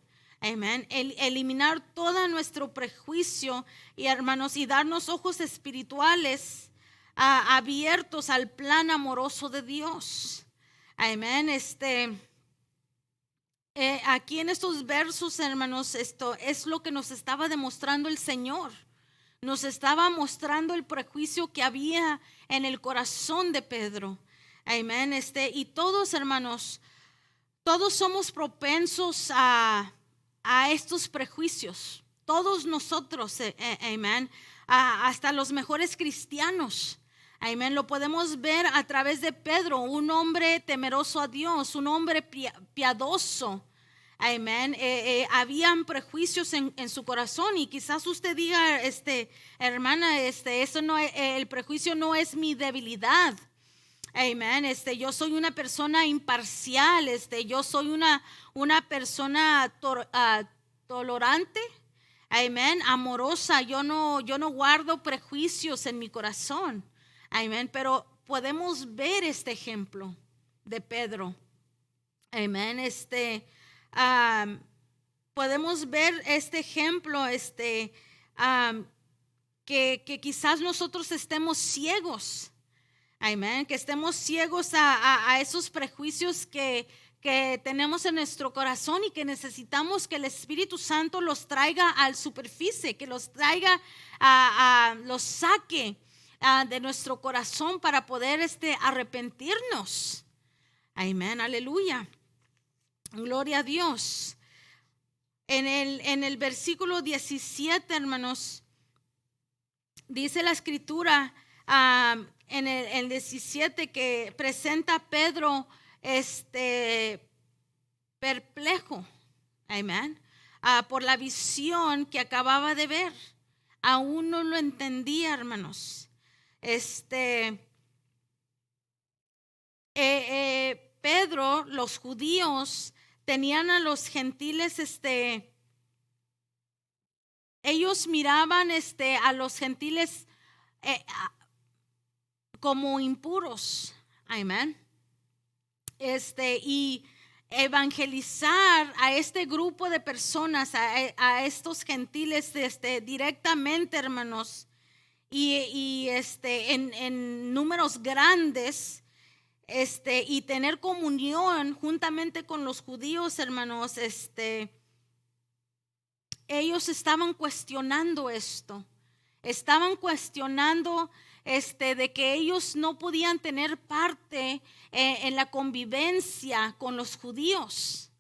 S3: Amén. Eliminar todo nuestro prejuicio y hermanos y darnos ojos espirituales abiertos al plan amoroso de Dios. Amén. Aquí en estos versos, hermanos, esto es lo que nos estaba demostrando el Señor. Nos estaba mostrando el prejuicio que había en el corazón de Pedro. Amén. Y todos, hermanos, todos somos propensos a estos prejuicios. Todos nosotros, amén. Hasta los mejores cristianos. Amén. Lo podemos ver a través de Pedro, un hombre temeroso a Dios, un hombre piadoso. Amén. Habían prejuicios en su corazón y quizás usted diga, hermana, eso no es, el prejuicio no es mi debilidad. Amén. Yo soy una persona imparcial. Yo soy una persona tolerante. Amén. Amorosa. Yo no guardo prejuicios en mi corazón. Amén. Pero podemos ver este ejemplo de Pedro. Amén. Podemos ver este ejemplo, que quizás nosotros estemos ciegos. Amén. Que estemos ciegos a esos prejuicios que tenemos en nuestro corazón y que necesitamos que el Espíritu Santo los traiga a la superficie, que los traiga, los saque de nuestro corazón para poder arrepentirnos. Amén. Aleluya. Gloria a Dios. En el versículo 17, hermanos, dice la escritura en el 17 que presenta a Pedro perplejo, amén, por la visión que acababa de ver. Aún no lo entendía, hermanos. Pedro, los judíos tenían a los gentiles, ellos miraban a los gentiles como impuros, amén. Y evangelizar a este grupo de personas, a estos gentiles, directamente, hermanos, y en números grandes, y tener comunión juntamente con los judíos, hermanos, ellos estaban cuestionando esto. Estaban cuestionando de que ellos no podían tener parte en la convivencia con los judíos.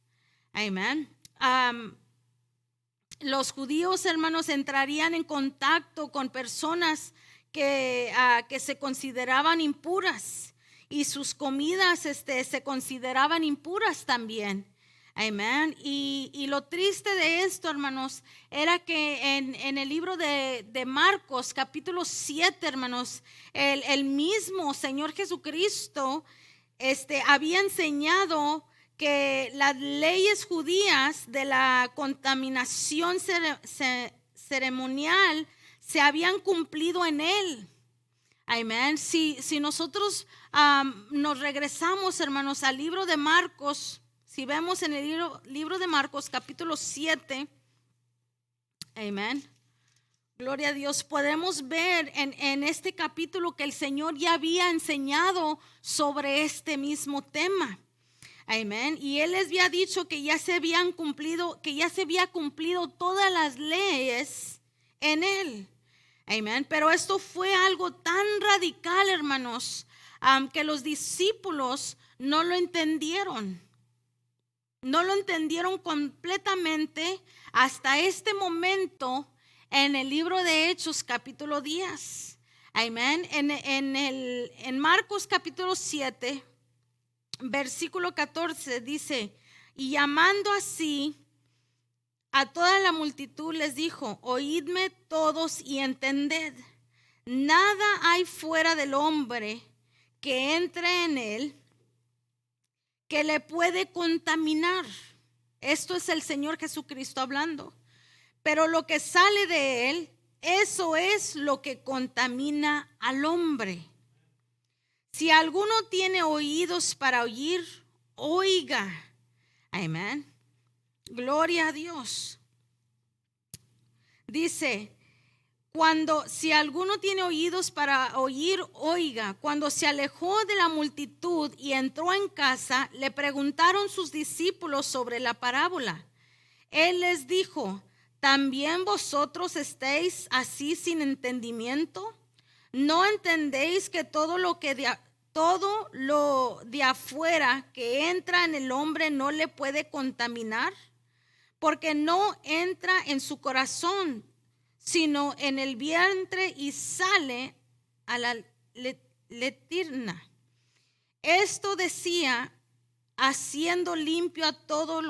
S3: Amén. Los judíos, hermanos, entrarían en contacto con personas que se consideraban impuras y sus comidas se consideraban impuras también. Amén. Y lo triste de esto, hermanos, era que en el libro de Marcos, capítulo 7, hermanos, el mismo Señor Jesucristo había enseñado que las leyes judías de la contaminación ceremonial se habían cumplido en él. Amén. Si nosotros nos regresamos, hermanos, al libro de Marcos, si vemos en el libro de Marcos, capítulo 7, amén, gloria a Dios, podemos ver en este capítulo que el Señor ya había enseñado sobre este mismo tema. Amén. Y Él les había dicho que ya se había cumplido todas las leyes en Él. Amén. Pero esto fue algo tan radical, hermanos, que los discípulos no lo entendieron. No lo entendieron completamente hasta este momento en el libro de Hechos, capítulo 10. Amén. En Marcos, capítulo 7, versículo 14, dice: y llamando así a toda la multitud les dijo: oídme todos y entended. Nada hay fuera del hombre que entre en él que le puede contaminar. Esto es el Señor Jesucristo hablando. Pero lo que sale de él, eso es lo que contamina al hombre. Si alguno tiene oídos para oír, oiga. Amén. Gloria a Dios. Dice, si alguno tiene oídos para oír, oiga. Cuando se alejó de la multitud y entró en casa, le preguntaron sus discípulos sobre la parábola. Él les dijo, ¿también vosotros estáis así sin entendimiento? ¿No entendéis que todo lo de afuera que entra en el hombre no le puede contaminar? Porque no entra en su corazón, sino en el vientre y sale a la letrina. Esto decía, haciendo limpios todos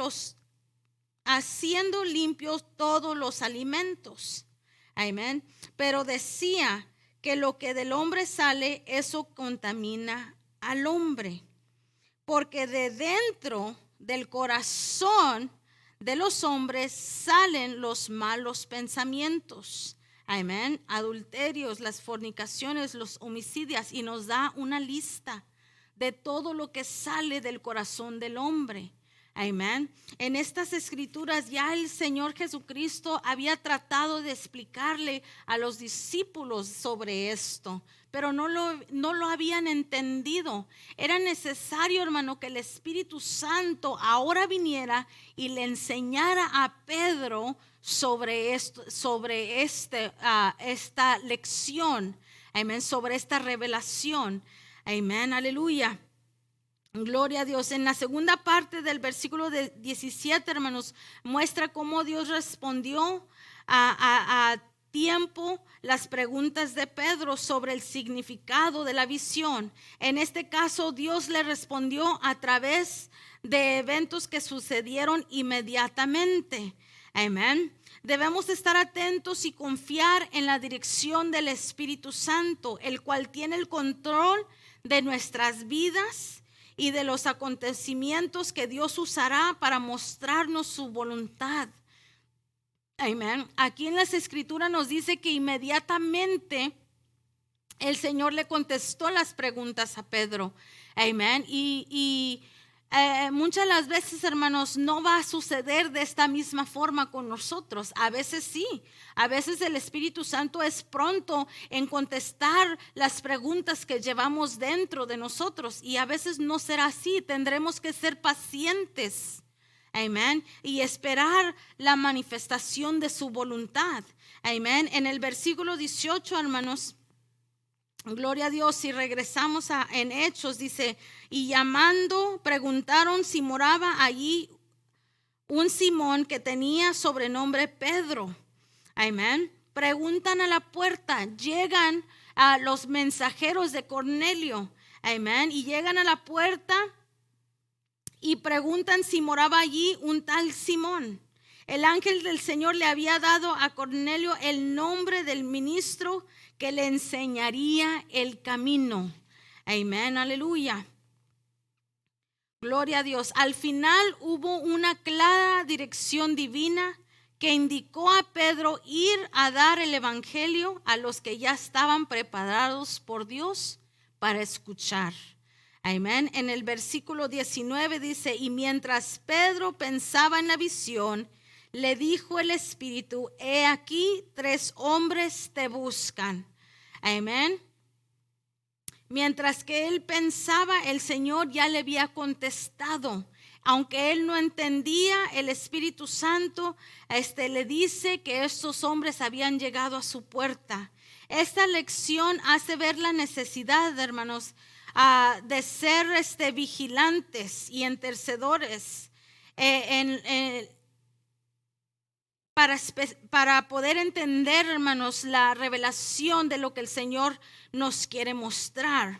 S3: los alimentos. Amén. Pero decía que lo que del hombre sale, eso contamina al hombre. Porque de dentro del corazón de los hombres salen los malos pensamientos. Amén. Adulterios, las fornicaciones, los homicidios. Y nos da una lista de todo lo que sale del corazón del hombre. Amén. En estas escrituras ya el Señor Jesucristo había tratado de explicarle a los discípulos sobre esto, pero no lo habían entendido. Era necesario, hermano, que el Espíritu Santo ahora viniera y le enseñara a Pedro sobre esta lección. Amén. Sobre esta revelación. Amén. Aleluya. Gloria a Dios. En la segunda parte del versículo 17, hermanos, muestra cómo Dios respondió a tiempo las preguntas de Pedro sobre el significado de la visión. En este caso, Dios le respondió a través de eventos que sucedieron inmediatamente. Amén. Debemos estar atentos y confiar en la dirección del Espíritu Santo, el cual tiene el control de nuestras vidas y de los acontecimientos que Dios usará para mostrarnos su voluntad. Amén. Aquí en las escrituras nos dice que inmediatamente el Señor le contestó las preguntas a Pedro. Amén. Y muchas de las veces, hermanos, no va a suceder de esta misma forma con nosotros. A veces sí. A veces el Espíritu Santo es pronto en contestar las preguntas que llevamos dentro de nosotros. Y a veces no será así. Tendremos que ser pacientes. Amén. Y esperar la manifestación de su voluntad. Amén. En el versículo 18, hermanos, gloria a Dios, si regresamos en Hechos, dice, y llamando, preguntaron si moraba allí un Simón que tenía sobrenombre Pedro. Amén. Preguntan a la puerta, llegan a los mensajeros de Cornelio. Amén. Y llegan a la puerta y preguntan si moraba allí un tal Simón. El ángel del Señor le había dado a Cornelio el nombre del ministro que le enseñaría el camino. Amén, aleluya. Gloria a Dios. Al final hubo una clara dirección divina que indicó a Pedro ir a dar el evangelio a los que ya estaban preparados por Dios para escuchar. Amén. En el versículo 19 dice, y mientras Pedro pensaba en la visión, le dijo el Espíritu, he aquí 3 hombres te buscan. Amén. Mientras que él pensaba, el Señor ya le había contestado. Aunque él no entendía, el Espíritu Santo le dice que estos hombres habían llegado a su puerta. Esta lección hace ver la necesidad, hermanos, de ser vigilantes y intercedores para poder entender, hermanos, la revelación de lo que el Señor nos quiere mostrar.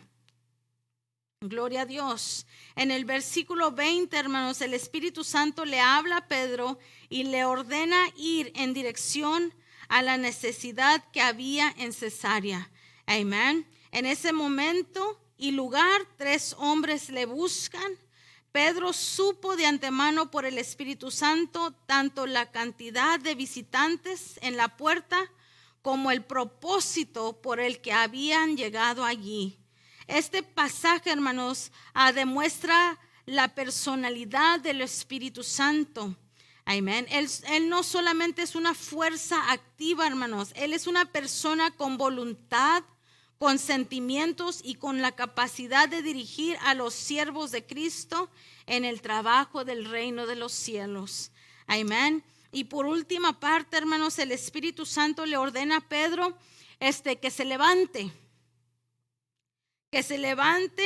S3: Gloria a Dios. En el versículo 20, hermanos, el Espíritu Santo le habla a Pedro y le ordena ir en dirección a la necesidad que había en Cesarea. Amén. En ese momento y lugar, 3 hombres le buscan. Pedro supo de antemano por el Espíritu Santo tanto la cantidad de visitantes en la puerta como el propósito por el que habían llegado allí. Este pasaje, hermanos, demuestra la personalidad del Espíritu Santo. Amén. Él no solamente es una fuerza activa, hermanos. Él es una persona con voluntad, con sentimientos y con la capacidad de dirigir a los siervos de Cristo en el trabajo del reino de los cielos. Amén. Y por última parte, hermanos, el Espíritu Santo le ordena a Pedro que se levante. Que se levante,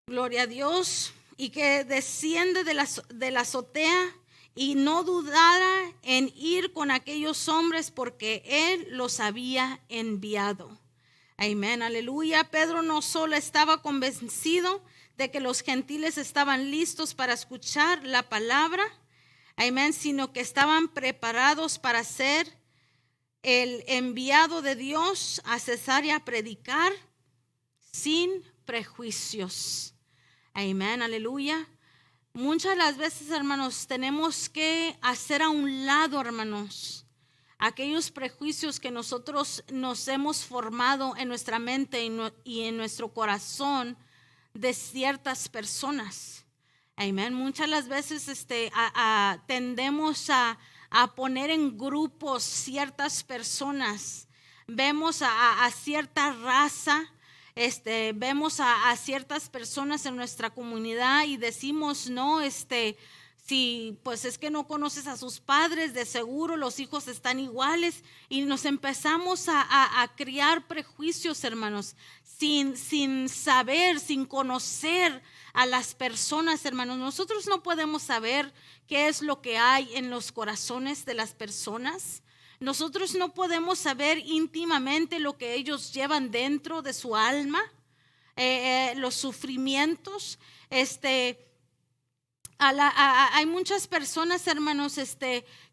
S3: gloria a Dios, y que desciende de la azotea y no dudara en ir con aquellos hombres porque él los había enviado. Amén, aleluya. Pedro no solo estaba convencido de que los gentiles estaban listos para escuchar la palabra, amén, sino que estaban preparados para ser el enviado de Dios a Cesarea a predicar sin prejuicios. Amén, aleluya. Muchas de las veces, hermanos, tenemos que hacer a un lado, hermanos, aquellos prejuicios que nosotros nos hemos formado en nuestra mente y en nuestro corazón de ciertas personas. Amén. Muchas de las veces tendemos a poner en grupos ciertas personas. Vemos a cierta raza. Vemos a ciertas personas en nuestra comunidad y decimos, no, si pues es que no conoces a sus padres, de seguro los hijos están iguales, y nos empezamos a criar prejuicios, hermanos, sin saber, sin conocer a las personas, hermanos. Nosotros no podemos saber qué es lo que hay en los corazones de las personas. Nosotros no podemos saber íntimamente lo que ellos llevan dentro de su alma, los sufrimientos. Hay muchas personas, hermanos,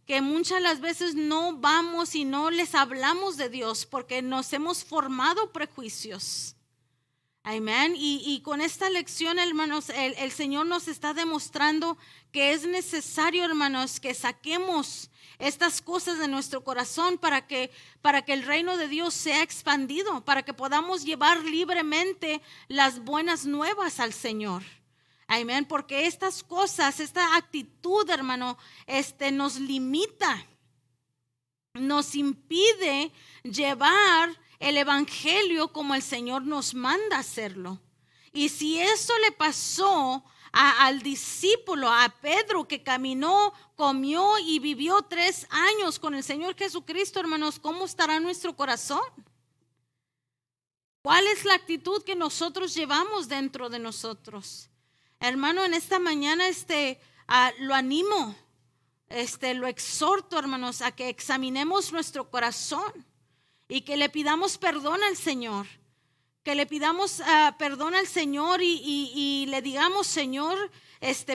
S3: que muchas las veces no vamos y no les hablamos de Dios porque nos hemos formado prejuicios. Amén. Y con esta lección, hermanos, el Señor nos está demostrando que es necesario, hermanos, que saquemos estas cosas de nuestro corazón para que el reino de Dios sea expandido, para que podamos llevar libremente las buenas nuevas al Señor. Amén, porque estas cosas, esta actitud, hermano, nos limita, nos impide llevar el evangelio como el Señor nos manda hacerlo. Y si eso le pasó al discípulo, a Pedro, que caminó, comió y vivió 3 años con el Señor Jesucristo, hermanos, ¿cómo estará nuestro corazón? ¿Cuál es la actitud que nosotros llevamos dentro de nosotros? Hermano, en esta mañana lo animo, lo exhorto, hermanos, a que examinemos nuestro corazón y que le pidamos perdón al Señor. Que le pidamos perdón al Señor y le digamos, Señor,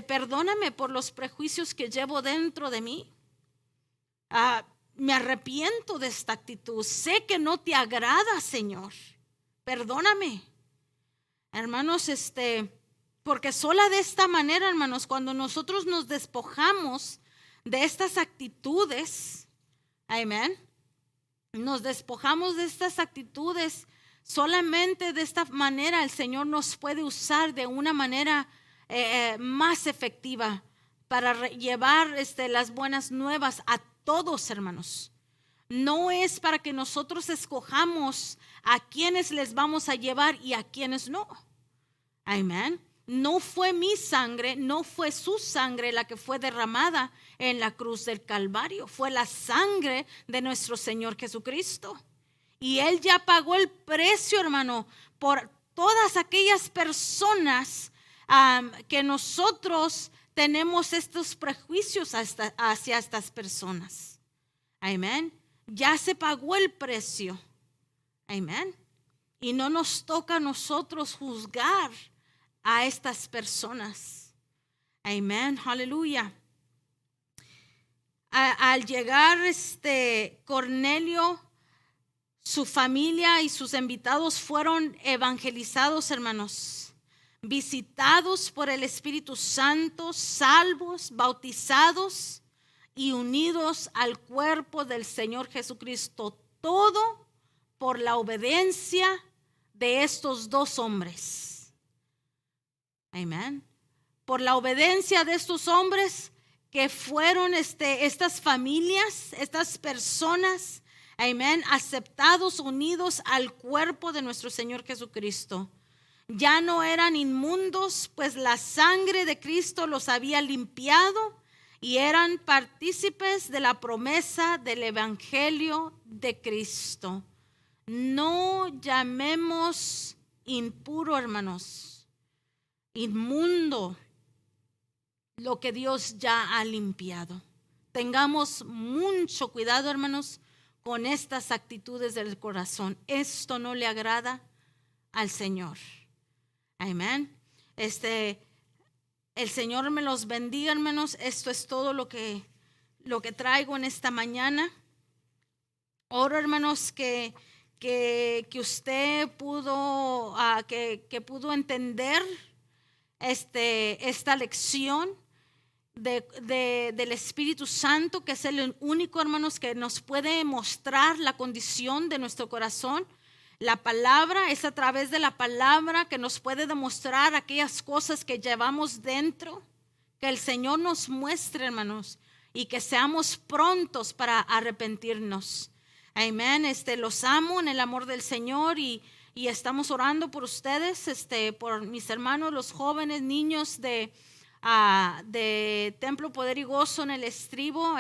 S3: perdóname por los prejuicios que llevo dentro de mí. Me arrepiento de esta actitud. Sé que no te agrada, Señor. Perdóname. Hermanos, porque sola de esta manera, hermanos, cuando nosotros nos despojamos de estas actitudes, amén, nos despojamos de estas actitudes. Solamente de esta manera el Señor nos puede usar de una manera más efectiva para llevar las buenas nuevas a todos, hermanos. No es para que nosotros escojamos a quienes les vamos a llevar y a quienes no. Amén. No fue mi sangre, no fue su sangre la que fue derramada en la cruz del Calvario. Fue la sangre de nuestro Señor Jesucristo. Y Él ya pagó el precio, hermano, por todas aquellas personas que nosotros tenemos estos prejuicios hacia estas personas. Amén. Ya se pagó el precio. Amén. Y no nos toca a nosotros juzgar a estas personas. Amén. Aleluya. Al llegar Cornelio, su familia y sus invitados fueron evangelizados, hermanos, visitados por el Espíritu Santo, salvos, bautizados y unidos al cuerpo del Señor Jesucristo. Todo por la obediencia de estos 2 hombres. Amén. Por la obediencia de estos hombres, que fueron estas familias, estas personas, amén, aceptados, unidos al cuerpo de nuestro Señor Jesucristo. Ya no eran inmundos, pues la sangre de Cristo los había limpiado y eran partícipes de la promesa del evangelio de Cristo. No llamemos impuro, hermanos, inmundo, lo que Dios ya ha limpiado. Tengamos mucho cuidado, hermanos, con estas actitudes del corazón. Esto no le agrada al Señor. Amén. El Señor me los bendiga, hermanos. Esto es todo lo que traigo en esta mañana. Oro, hermanos, que usted pudo pudo entender esta lección del Espíritu Santo, que es el único, hermanos, que nos puede mostrar la condición de nuestro corazón. La palabra es a través de la palabra que nos puede demostrar aquellas cosas que llevamos dentro, que el Señor nos muestre, hermanos, y que seamos prontos para arrepentirnos. Amén. Los amo en el amor del Señor y estamos orando por ustedes, por mis hermanos, los jóvenes, niños de Templo Poder y Gozo en el Estribo.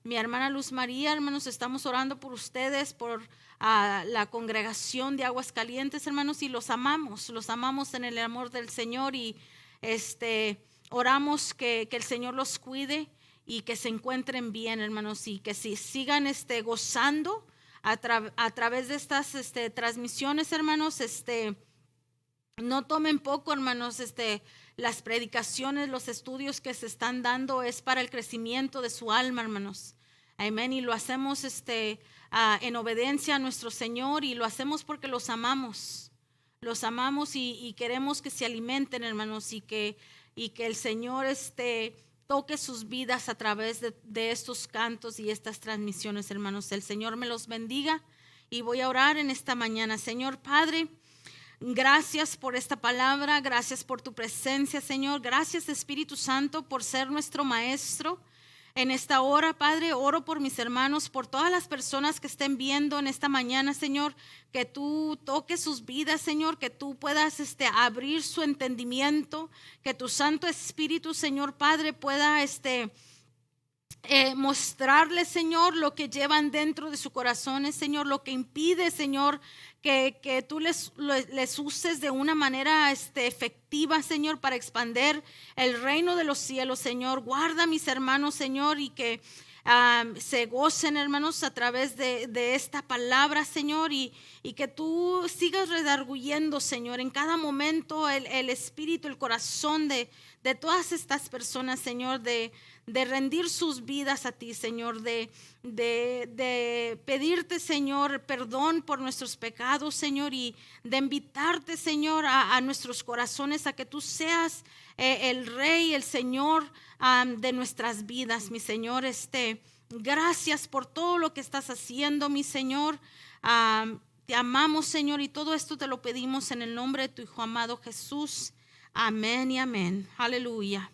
S3: Mi hermana Luz María, hermanos, estamos orando por ustedes, por la congregación de Aguascalientes, hermanos, y los amamos en el amor del Señor y oramos que el Señor los cuide y que se encuentren bien, hermanos, y que sigan gozando a través de estas transmisiones, hermanos. No tomen poco, hermanos, las predicaciones, los estudios que se están dando es para el crecimiento de su alma, hermanos. Amén. Y lo hacemos en obediencia a nuestro Señor y lo hacemos porque los amamos. Los amamos y queremos que se alimenten, hermanos, y que el Señor toque sus vidas a través de estos cantos y estas transmisiones, hermanos. El Señor me los bendiga y voy a orar en esta mañana. Señor Padre, gracias por esta palabra, gracias por tu presencia, Señor. Gracias, Espíritu Santo, por ser nuestro Maestro. En esta hora, Padre, oro por mis hermanos, por todas las personas que estén viendo en esta mañana, Señor, que tú toques sus vidas, Señor, que tú puedas abrir su entendimiento, que tu Santo Espíritu, Señor Padre, pueda mostrarles, Señor, lo que llevan dentro de sus corazones, Señor, lo que impide, Señor, que tú les uses de una manera efectiva, Señor, para expandir el reino de los cielos, Señor. Guarda a mis hermanos, Señor, y que se gocen, hermanos, a través de esta palabra, Señor, y que tú sigas redarguyendo, Señor, en cada momento el espíritu, el corazón de todas estas personas, Señor, de rendir sus vidas a ti, Señor, de pedirte, Señor, perdón por nuestros pecados, Señor, y de invitarte, Señor, a nuestros corazones, a que tú seas el Rey, el Señor de nuestras vidas, mi Señor. Gracias por todo lo que estás haciendo, mi Señor. Te amamos, Señor, y todo esto te lo pedimos en el nombre de tu Hijo amado Jesús. Amén y amén. Aleluya.